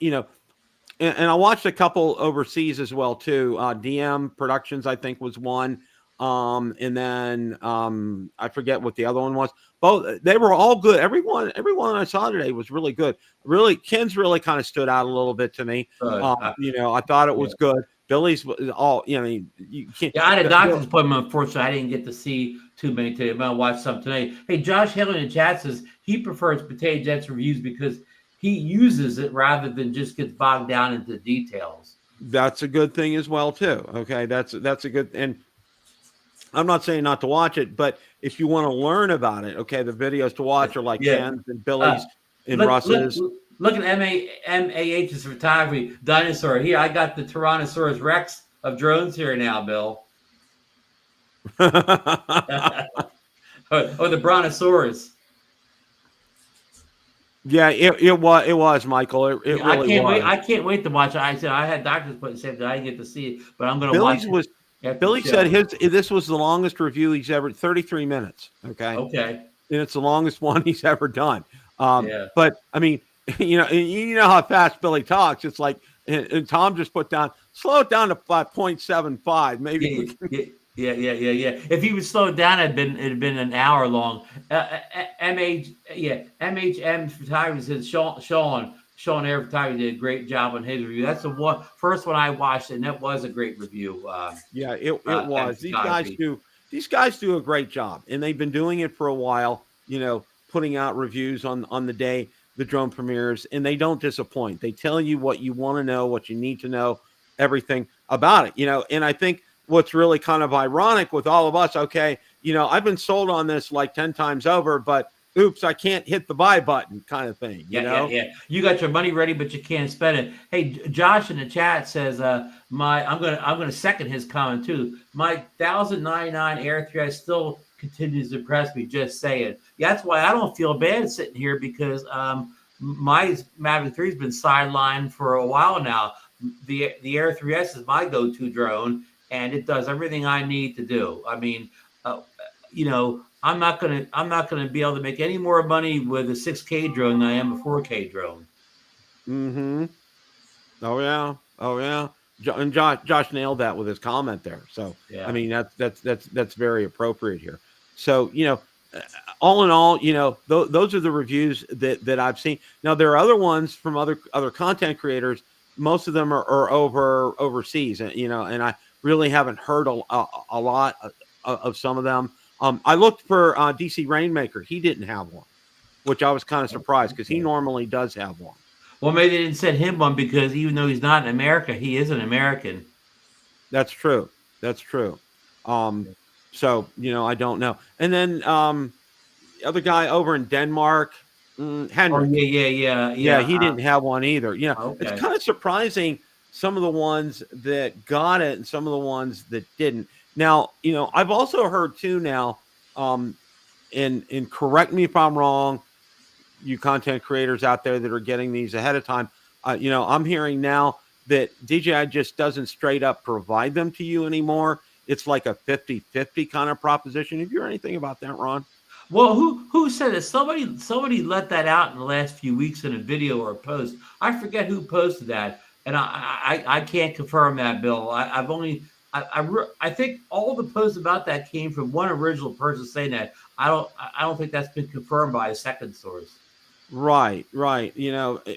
and I watched a couple overseas as well too. DM Productions, I think, was one. And then I forget what the other one was. Both they were all good. Everyone I saw today was really good. Really, Ken's really kind of stood out a little bit to me. I thought it was good. Billy's all, you can't. Yeah, I had a doctor's appointment. Unfortunately, I didn't get to see too many today. I'm gonna watch some today. Hey, Josh Haley in the chat says he prefers Potato Jet's reviews because he uses it rather than just gets bogged down into details. That's a good thing as well too. Okay, that's a good. And I'm not saying not to watch it, but if you want to learn about it, okay, the videos to watch are like Ken's and Billy's and Russ's. Look at MAH's photography dinosaur here. I got the Tyrannosaurus Rex of drones here now, Bill. Or the Brontosaurus. Yeah, it was Michael. It really was. I can't wait to watch it. I said I had doctors put and said that I didn't get to see it, but I'm going to watch it. Billy said this was the longest review he's ever, 33 minutes. Okay. And it's the longest one he's ever done. But I mean, you know how fast Billy talks. It's like, and Tom just put down, slow it down to 0.75, maybe. Yeah. If he would slow it down, it'd been an hour long. MHM photography says Sean Air Photography did a great job on his review. That's the first one I watched, and that was a great review. It was. These guys do a great job, and they've been doing it for a while. Putting out reviews on the day the drone premieres, and they don't disappoint. They tell you what you want to know, what you need to know, everything about it. And I think what's really kind of ironic with all of us, okay, I've been sold on this like 10 times over, but oops, I can't hit the buy button kind of thing. Yeah. You got your money ready, but you can't spend it. Hey, Josh in the chat says, I'm gonna second his comment too. My 1099 Air 3 still continues to impress me. Just saying. Yeah, that's why I don't feel bad sitting here because my Mavic 3 has been sidelined for a while now. The Air 3S is my go-to drone, and it does everything I need to do. I mean, I'm not gonna be able to make any more money with a 6K drone than I am a 4K drone. Mm-hmm. Oh yeah. And Josh nailed that with his comment there. So I mean that's very appropriate here. So all in all, those are the reviews that I've seen. Now there are other ones from other content creators. Most of them are overseas, and and I really haven't heard a lot of some of them. I looked for DC Rainmaker. He didn't have one, which I was kind of surprised because he normally does have one. Well, maybe they didn't send him one because even though he's not in America, he is an American. That's true. So, I don't know. And then the other guy over in Denmark, Henrik. Oh, yeah. He didn't have one either. Okay. It's kind of surprising some of the ones that got it and some of the ones that didn't. Now, I've also heard too now, and correct me if I'm wrong, you content creators out there that are getting these ahead of time, I'm hearing now that DJI just doesn't straight up provide them to you anymore. It's like a 50-50 kind of proposition. Have you heard anything about that, Ron? Well, who said it? Somebody let that out in the last few weeks in a video or a post. I forget who posted that, and I can't confirm that, Bill. I think all the posts about that came from one original person saying that. I don't think that's been confirmed by a second source. Right.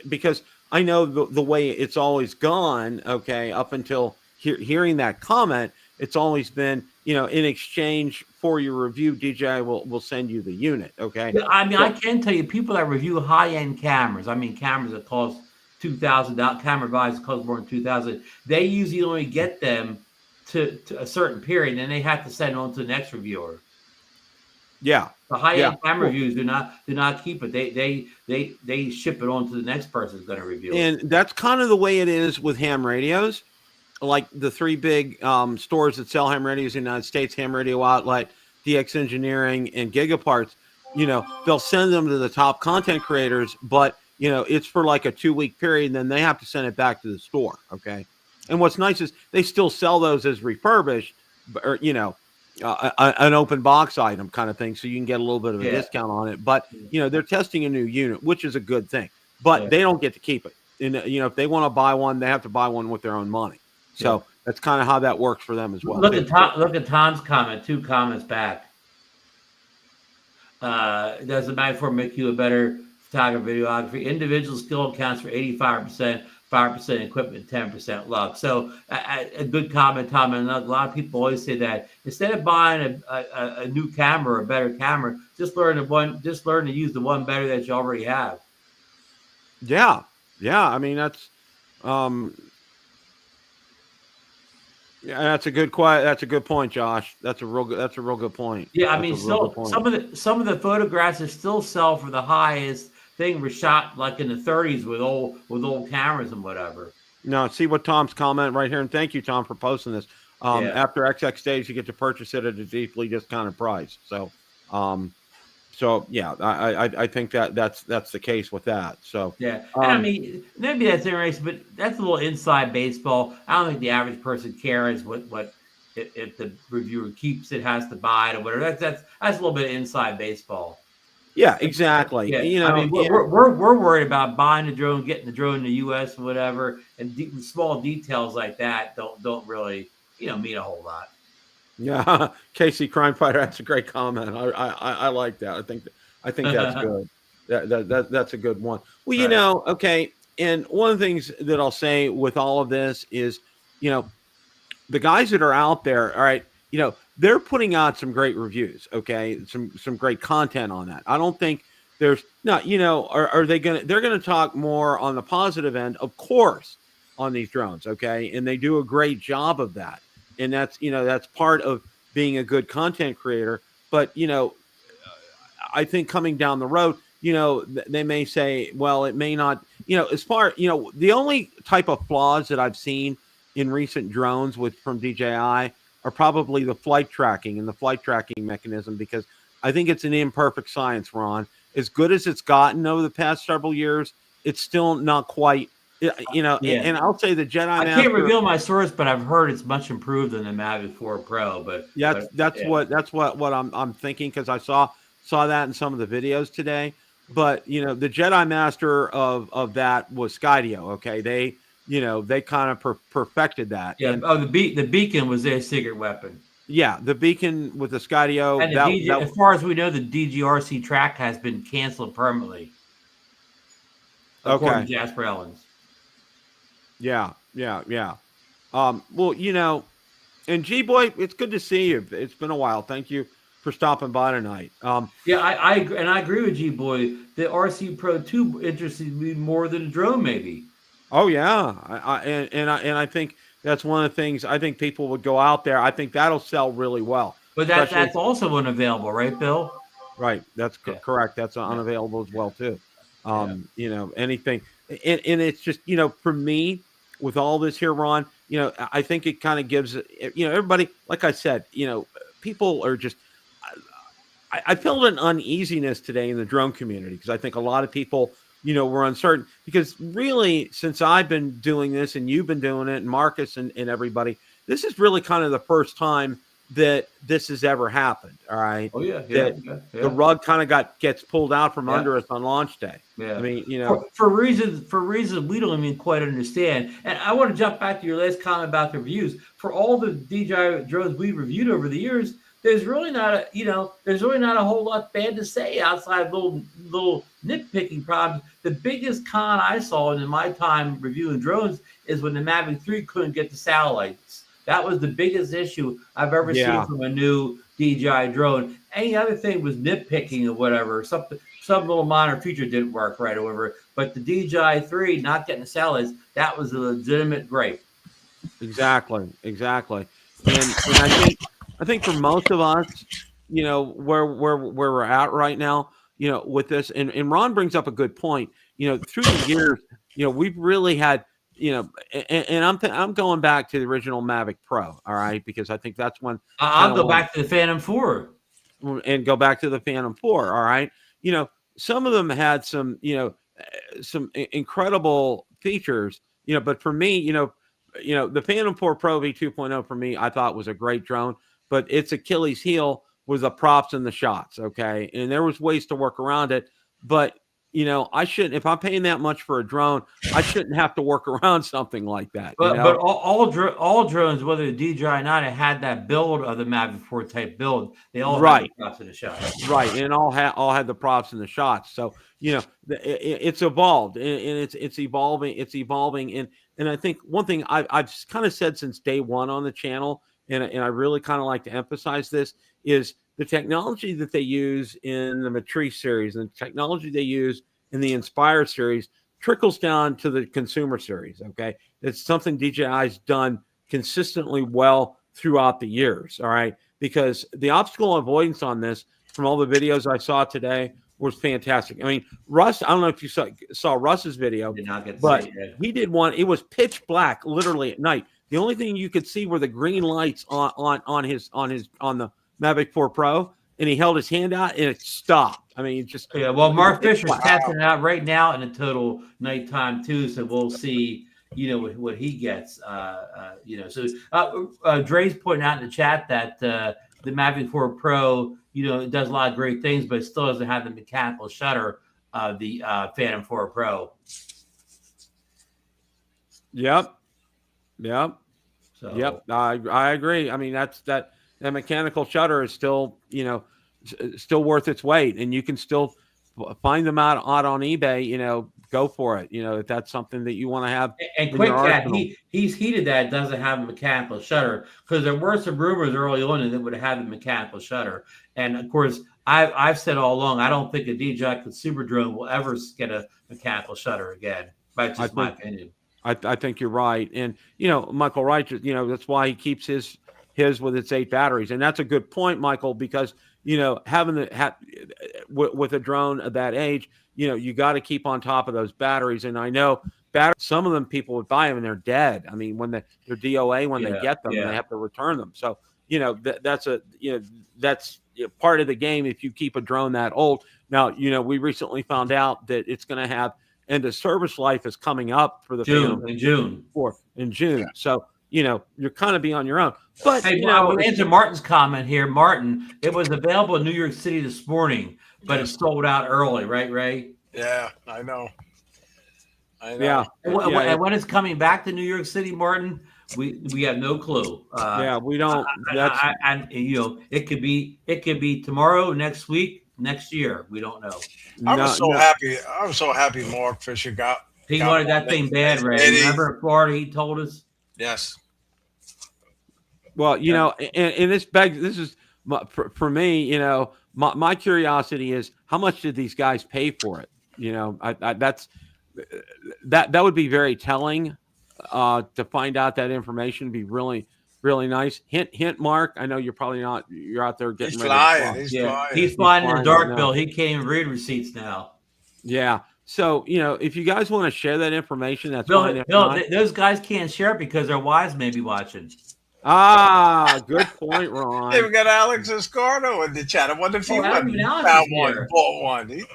Because I know the way it's always gone. Okay, up until hearing that comment, it's always been, in exchange for your review, DJI will send you the unit. Okay. I mean, I can tell you, people that review high-end cameras. I mean, cameras that cost $2,000. Camera buys cost more than $2,000. They usually only get them to a certain period, and they have to send it on to the next reviewer. Yeah. The high-end camera reviews do not keep it. They ship it on to the next person who's going to review it. And that's kind of the way it is with ham radios. Like the three big stores that sell ham radios in the United States, Ham Radio Outlet, DX Engineering, and Gigaparts, they'll send them to the top content creators, but, it's for like a 2-week period, and then they have to send it back to the store, okay? And what's nice is they still sell those as refurbished, or, an open box item kind of thing, so you can get a little bit of a discount on it. But, they're testing a new unit, which is a good thing. But they don't get to keep it. and if they want to buy one, they have to buy one with their own money. So that's kind of how that works for them as well. Look at Tom's comment. 2 comments back. Does the Mavic 4 make you a better photographer, videography? Individual skill accounts for 85%, 5% equipment, 10% luck. So a good comment, Tom. And a lot of people always say that instead of buying a new camera or a better camera, just learn to use the one better that you already have. Yeah. I mean, that's that's a good point, Josh. That's a real good point. Yeah, I mean, still some of the photographs that still sell for the highest thing were shot like in the 30s with old cameras and whatever. No, see what Tom's comment right here, and thank you, Tom, for posting this. After XX days, you get to purchase it at a deeply discounted price. So, yeah, I think that's the case with that. So yeah, and I mean, maybe that's interesting, but that's a little inside baseball. I don't think the average person cares what if the reviewer keeps it, has to buy it, or whatever. That's a little bit of inside baseball. Yeah, exactly. Yeah. I mean, we're worried about buying the drone, getting the drone in the U.S. or whatever, and small details like that don't really mean a whole lot. Yeah, Casey Crime Fighter. That's a great comment. I like that. I think that's good. That's a good one. Well, okay. And one of the things that I'll say with all of this is, the guys that are out there, all right, they're putting out some great reviews. Okay, some great content on that. I don't think there's not. Are they gonna? They're gonna talk more on the positive end, of course, on these drones. Okay, and they do a great job of that. And that's part of being a good content creator. But, I think coming down the road, they may say, well, it may not, the only type of flaws that I've seen in recent drones from DJI are probably the flight tracking and the flight tracking mechanism, because I think it's an imperfect science, Ron. As good as it's gotten over the past several years, it's still not quite. And I'll say the Jedi Master. I can't reveal my source, but I've heard it's much improved than the Mavic 4 Pro. But that's what I'm thinking, because I saw that in some of the videos today. But the Jedi Master of that was Skydio. Okay, they kind of perfected that. Yeah. The beacon was their secret weapon. Yeah, the beacon with the Skydio. And as far as we know, the DGRC track has been canceled permanently. According to Jasper Ellens. Yeah. Well, and G-Boy, it's good to see you. It's been a while. Thank you for stopping by tonight. I agree with G-Boy. The RC Pro 2 interested me more than a drone, maybe. Oh yeah, I think that's one of the things. I think people would go out there. I think that'll sell really well. But that's also unavailable, right, Bill? Right. That's correct. That's unavailable as well too. Anything, and it's just for me. With all this here, Ron, I think it kind of gives, everybody, like I said, people are just, I felt an uneasiness today in the drone community, because I think a lot of people, were uncertain, because really, since I've been doing this and you've been doing it, and Marcus and everybody, this is really kind of the first time that this has ever happened. All right. Oh yeah. The rug kind of gets pulled out from under us on launch day. Yeah. I mean, for reasons we don't even quite understand. And I want to jump back to your last comment about the reviews. For all the DJI drones we reviewed over the years, there's really not a whole lot bad to say outside little nitpicking problems. The biggest con I saw in my time reviewing drones is when the Mavic 3 couldn't get the satellites. That was the biggest issue I've ever seen from a new DJI drone. Any other thing was nitpicking or whatever. Some little minor feature didn't work right or whatever. But the DJI 3 not getting the satellites, that was a legitimate gripe. Exactly. And I think for most of us, where we're at right now, with this, and Ron brings up a good point. Through the years, we've really had. And I'm going back to the original Mavic Pro, all right, because I think that's when I'll go back to the Phantom 4 and go back to the Phantom 4, all right. Some of them had some incredible features, but for me, the Phantom 4 Pro V2.0 for me, I thought was a great drone, but its Achilles heel was the props and the shots, okay, and there was ways to work around it, but you know, I shouldn't, if I'm paying that much for a drone, I shouldn't have to work around something like that. But you know? but all drones, whether DJI or not, it had that build of the Mavic 4 type build. They all had the props in the shot. Right, and all had the props and the shots. So you know, it's evolved, and it's evolving. It's evolving, and I think one thing I've kind of said since day one on the channel, and I really kind of like to emphasize this, is the technology that they use in the Matrice series and the technology they use in the Inspire series trickles down to the consumer series. Okay, it's something DJI's done consistently well throughout the years. All right, because the obstacle avoidance on this, from all the videos I saw today, was fantastic. I mean, Russ, I don't know if you saw Russ's video, Did not get to but see it. he did one. It was pitch black, literally at night. The only thing you could see were the green lights on the Mavic 4 Pro, and he held his hand out and it stopped. I mean, it just Well, Mark Fisher's testing it out right now in a total nighttime too, so we'll see. What he gets. So Dre's pointing out in the chat that the Mavic 4 Pro, it does a lot of great things, but it still doesn't have the mechanical shutter of the Phantom 4 Pro. Yep. So, Yep. I agree. I mean, that mechanical shutter is still, still worth its weight, and you can still find them out on eBay. Go for it. If that's something that you want to have. And quick cat, he's heated that it doesn't have a mechanical shutter, because there were some rumors early on that it would have a mechanical shutter. And of course, I've said all along, I don't think a DJI consumer drone will ever get a mechanical shutter again. That's just my opinion. I think you're right. And, Michael Wright, that's why he keeps his with its 8 batteries. And that's a good point, Michael, because, having with a drone of that age, you got to keep on top of those batteries. And I know some of them, people would buy them and they're dead. I mean, when they're DOA, when they get them, they have to return them. So, that's part of the game if you keep a drone that old. Now, we recently found out that it's going to have end of service life is coming up for the in June. Yeah. So, you're kind of be on your own. But hey, we'll answer Martin's comment here. Martin, it was available in New York City this morning, but it's sold out early, right, Ray? Yeah, I know. Yeah. And when it's coming back to New York City, Martin, we have no clue. We don't. It could be tomorrow, next week, next year. We don't know. I was so happy. I was so happy Mark Fisher got. He wanted that thing bad, Ray. Remember in Florida, he told us. Yes. Well, and this is for me. My curiosity is, how much did these guys pay for it? That would be very telling to find out that information. Would be really, really nice. Hint, Mark. I know you're probably not. You're out there getting ready. He's flying in the dark, Bill. He can't even read receipts now. Yeah. So, if you guys want to share that information, that's fine. Bill, those guys can't share it because their wives may be watching. Good point, Ron. Hey, we got Alex Escardo in the chat. I wonder if he found one, bought one. He's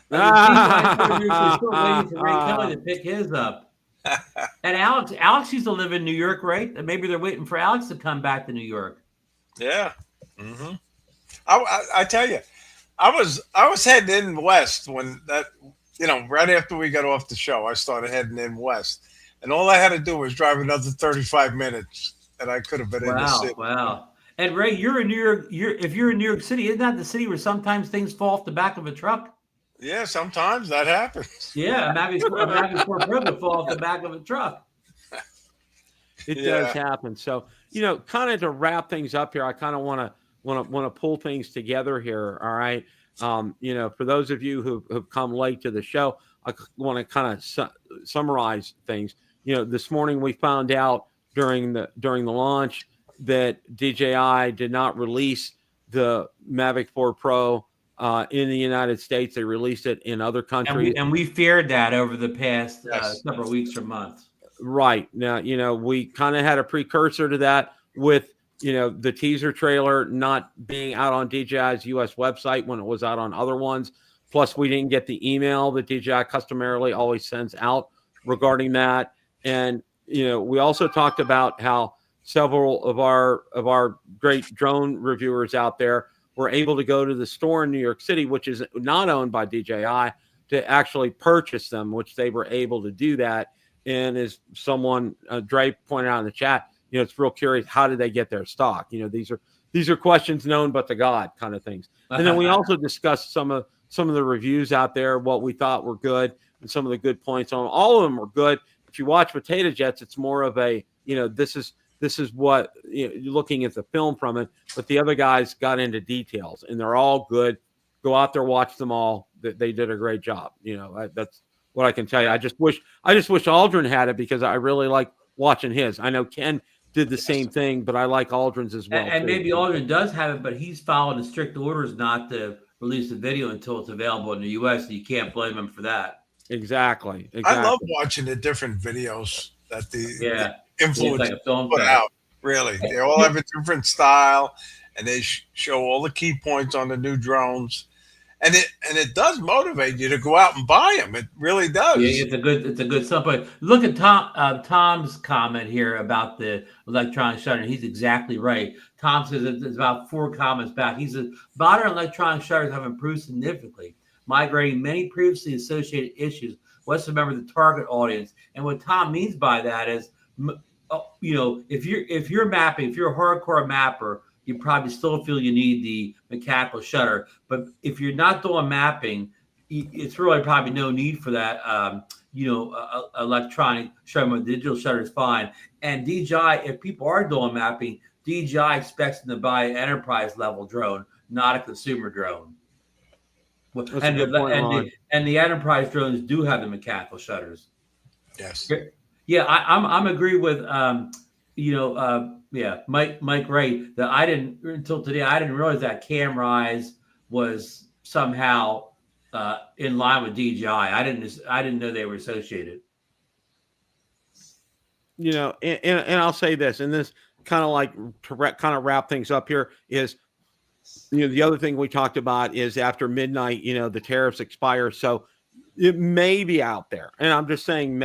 waiting for Ray Kelly to pick his up. And Alex used to live in New York, right? And maybe they're waiting for Alex to come back to New York. Yeah. Mm-hmm. I tell you, I was heading in west when that, right after we got off the show, I started heading in west, and all I had to do was drive another 35 minutes, and I could have been in the city. Wow. And Ray, you're in New York. If you're in New York City, isn't that the city where sometimes things fall off the back of a truck? Yeah, sometimes that happens. Yeah, Mavic 4 Pro could fall off the back of a truck. It does happen. So, kind of to wrap things up here, I kind of want to pull things together here. All right. For those of you who have come late to the show, I want to kind of summarize things. This morning we found out during the launch that DJI did not release the Mavic 4 Pro in the United States. They released it in other countries, and we feared that over the past several weeks or months. Right now, we kind of had a precursor to that with the teaser trailer not being out on DJI's US website when it was out on other ones. Plus, we didn't get the email that DJI customarily always sends out regarding that. And, we also talked about how several of our great drone reviewers out there were able to go to the store in New York City, which is not owned by DJI, to actually purchase them, which they were able to do that. And as someone, Dre pointed out in the chat, it's real curious, how did they get their stock? These are questions known but to God kind of things. And then we also discussed some of the reviews out there, what we thought were good, and some of the good points on all of them were good. If you watch Potato Jets, it's more of a, this is what, you're looking at the film from it, but the other guys got into details, and they're all good. Go out there, watch them all. They did a great job. That's what I can tell you. I just wish Aldrin had it, because I really like watching his. I know Ken did the same thing, but I like Aldrin's as well. And maybe Aldrin does have it, but he's following the strict orders not to release the video until it's available in the U.S. So you can't blame him for that. Exactly. I love watching the different videos that the influencers put out. Really, they all have a different style, and they show all the key points on the new drones. And it does motivate you to go out and buy them. It really does. Yeah, it's a good stuff. Look at Tom's comment here about the electronic shutter. He's exactly right. Tom says it's about 4 comments back. He says modern electronic shutters have improved significantly, migrating many previously associated issues. Let's remember the target audience. And what Tom means by that is, if you're mapping, if you're a hardcore mapper, you probably still feel you need the mechanical shutter. But if you're not doing mapping, it's really probably no need for that, electronic shutter. Digital shutter is fine. And DJI, if people are doing mapping, DJI expects them to buy an enterprise level drone, not a consumer drone. And the enterprise drones do have the mechanical shutters. Yes. Yeah, I'm agree with Mike Ray, that until today I didn't realize that Camrise was somehow in line with DJI. I didn't know they were associated. And I'll say this, and this kind of like to wrap things up here is, the other thing we talked about is after midnight, the tariffs expire. So it may be out there. And I'm just saying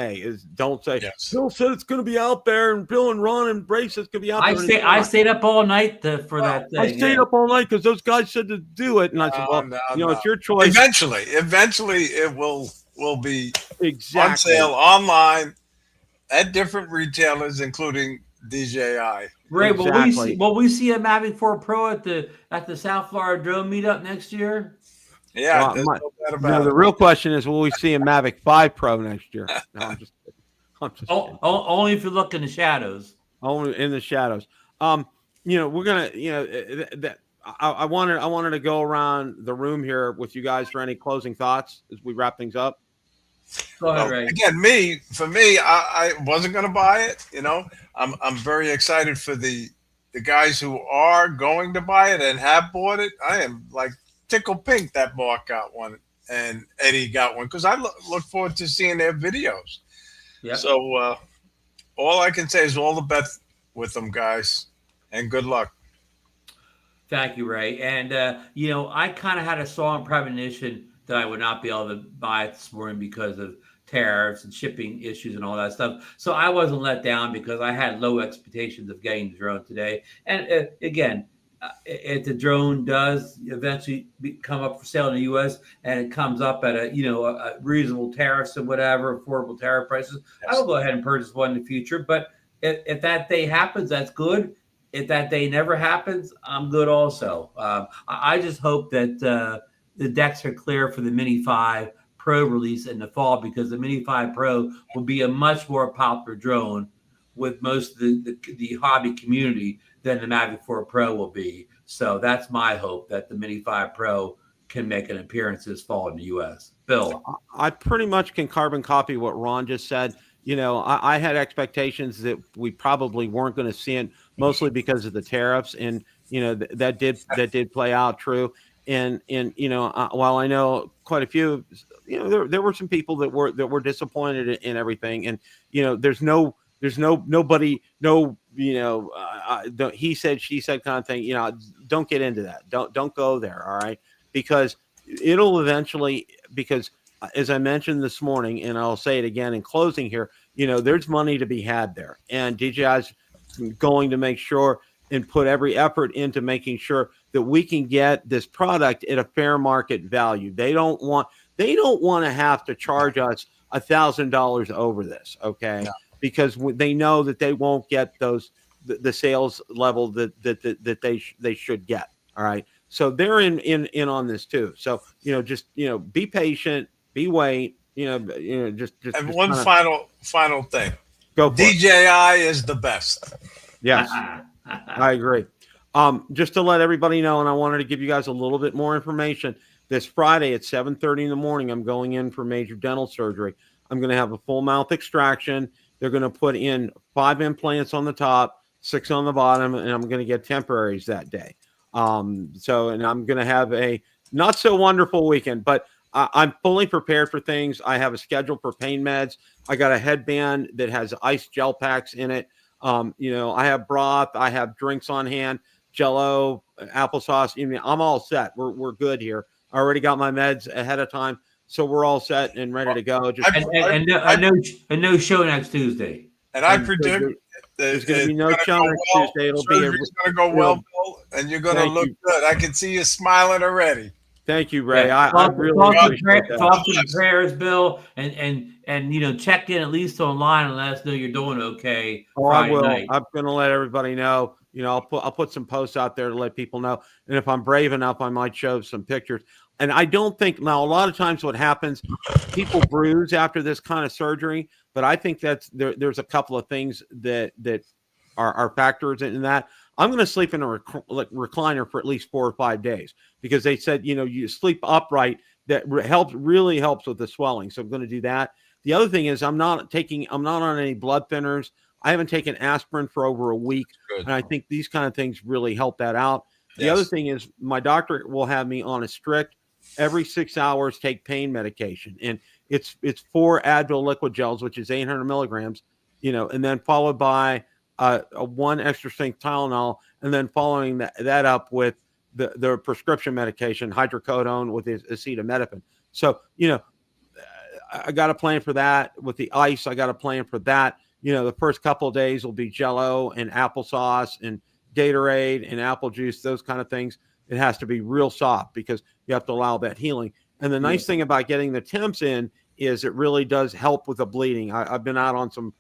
don't say, Bill said it's going to be out there, and Bill and Ron and Brace is going to be out there. I stayed up all night for that thing. I stayed up all night because those guys said to do it. And I said, it's your choice. Eventually it will be on exactly sale online at different retailers, including DJI. Ray, will we see a Mavic 4 Pro at the South Florida Drone Meetup next year? Yeah, the real question is, will we see a Mavic 5 Pro next year? No, I'm just kidding. Only if you look in the shadows. Only in the shadows. We're gonna, I wanted to go around the room here with you guys for any closing thoughts as we wrap things up. Go ahead, Ray. Again, for me, I wasn't going to buy it. I'm very excited for the guys who are going to buy it and have bought it. I am like tickled pink that Mark got one and Eddie got one, because I look forward to seeing their videos. Yep. So all I can say is all the best with them, guys, and good luck. Thank you, Ray. And I kind of had a strong premonition that I would not be able to buy it this morning because of tariffs and shipping issues and all that stuff. So I wasn't let down, because I had low expectations of getting the drone today. And again, if the drone does eventually come up for sale in the U.S. and it comes up at a reasonable tariffs and whatever, affordable tariff prices, I will go ahead and purchase one in the future. But if that day happens, that's good. If that day never happens, I'm good also. I just hope that the decks are clear for the Mini 5 Pro release in the fall, because the Mini 5 Pro will be a much more popular drone with most of the hobby community than the Mavic 4 Pro will be. So that's my hope, that the Mini 5 Pro can make an appearance this fall in the U.S. Bill? I pretty much can carbon copy what Ron just said. I had expectations that we probably weren't going to see it, mostly because of the tariffs, and that did play out true. And while I know quite a few, there were some people that were disappointed in everything, and there's nobody, he said, she said kind of thing. Don't get into that. Don't go there. All right, because it'll eventually, because as I mentioned this morning, and I'll say it again in closing here, there's money to be had there, and DJI's going to make sure and put every effort into making sure that we can get this product at a fair market value. They don't want they don't want to have to charge us $1,000 over this, okay? No. Because they know that they won't get the sales level that they should get. All right, so they're in on this too. So just be patient, wait. Just And just one final thing. Go for it. DJI is the best. Yes, I agree. Just to let everybody know, and I wanted to give you guys a little bit more information. This Friday at 7:30 in the morning, I'm going in for major dental surgery. I'm going to have a full mouth extraction. They're going to put in 5 implants on the top, 6 on the bottom, and I'm going to get temporaries that day. And I'm going to have a not so wonderful weekend, but I'm fully prepared for things. I have a schedule for pain meds. I got a headband that has ice gel packs in it. I have broth. I have drinks on hand, Jello, applesauce. I'm all set. We're good here. I already got my meds ahead of time, so we're all set and ready to go. No show next Tuesday. And I predict there's going to be no show next Tuesday. It'll be going to go well, Bill, and you're going to look good. I can see you smiling already. Thank you, Ray. I really appreciate that. Talk to the prayers, Bill, and check in at least online and let us know you're doing okay. Oh, I will. Night. I'm going to let everybody know. I'll put some posts out there to let people know. And if I'm brave enough, I might show some pictures. And I don't think now a lot of times what happens, people bruise after this kind of surgery. But I think there's a couple of things that are factors in that. I'm going to sleep in a recliner for at least 4 or 5 days because they said, you sleep upright. That really helps with the swelling. So I'm going to do that. The other thing is I'm not on any blood thinners. I haven't taken aspirin for over a week. Good. And I think these kind of things really help that out. The other thing is my doctor will have me on a strict every 6 hours take pain medication. And it's 4 Advil liquid gels, which is 800 milligrams, and then followed by a 1 extra strength Tylenol, and then following that up with the prescription medication, hydrocodone with acetaminophen. So, I got a plan for that with the ice. I got a plan for that. The first couple of days will be Jello and applesauce and Gatorade and apple juice, those kind of things. It has to be real soft because you have to allow that healing. And the nice thing about getting the temps in is it really does help with the bleeding. I've been out on some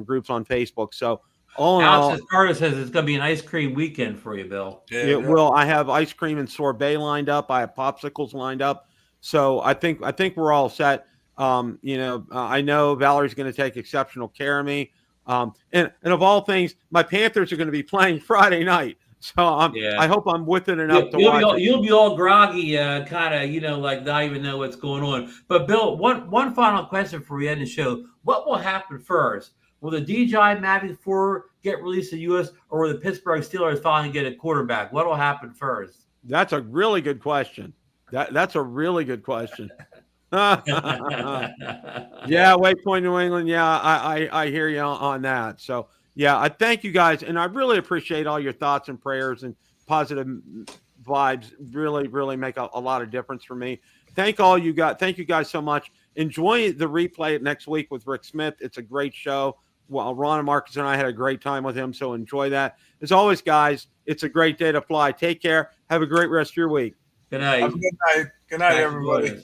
groups on Facebook. So all in all, Carter says it's going to be an ice cream weekend for you, Bill. It will. I have ice cream and sorbet lined up. I have popsicles lined up. So I think we're all set. I know Valerie's going to take exceptional care of me. And of all things, my Panthers are going to be playing Friday night. So I hope I'm with it enough to watch. You'll be all groggy, kind of, like not even know what's going on. But Bill, one final question for you in the show: what will happen first? Will the DJI Mavic 4 get released in the U.S. or will the Pittsburgh Steelers finally get a quarterback? What will happen first? That's a really good question. That's a really good question. Yeah, Wake Point, New England. Yeah, I hear you on that. So. Yeah, I thank you guys, and I really appreciate all your thoughts and prayers and positive vibes. Really, really make a lot of difference for me. Thank you guys so much. Enjoy the replay next week with Rick Smith. It's a great show. Well, Ron and Marcus and I had a great time with him, so enjoy that. As always, guys, it's a great day to fly. Take care. Have a great rest of your week. Good night. Have a good night. Good night, everybody.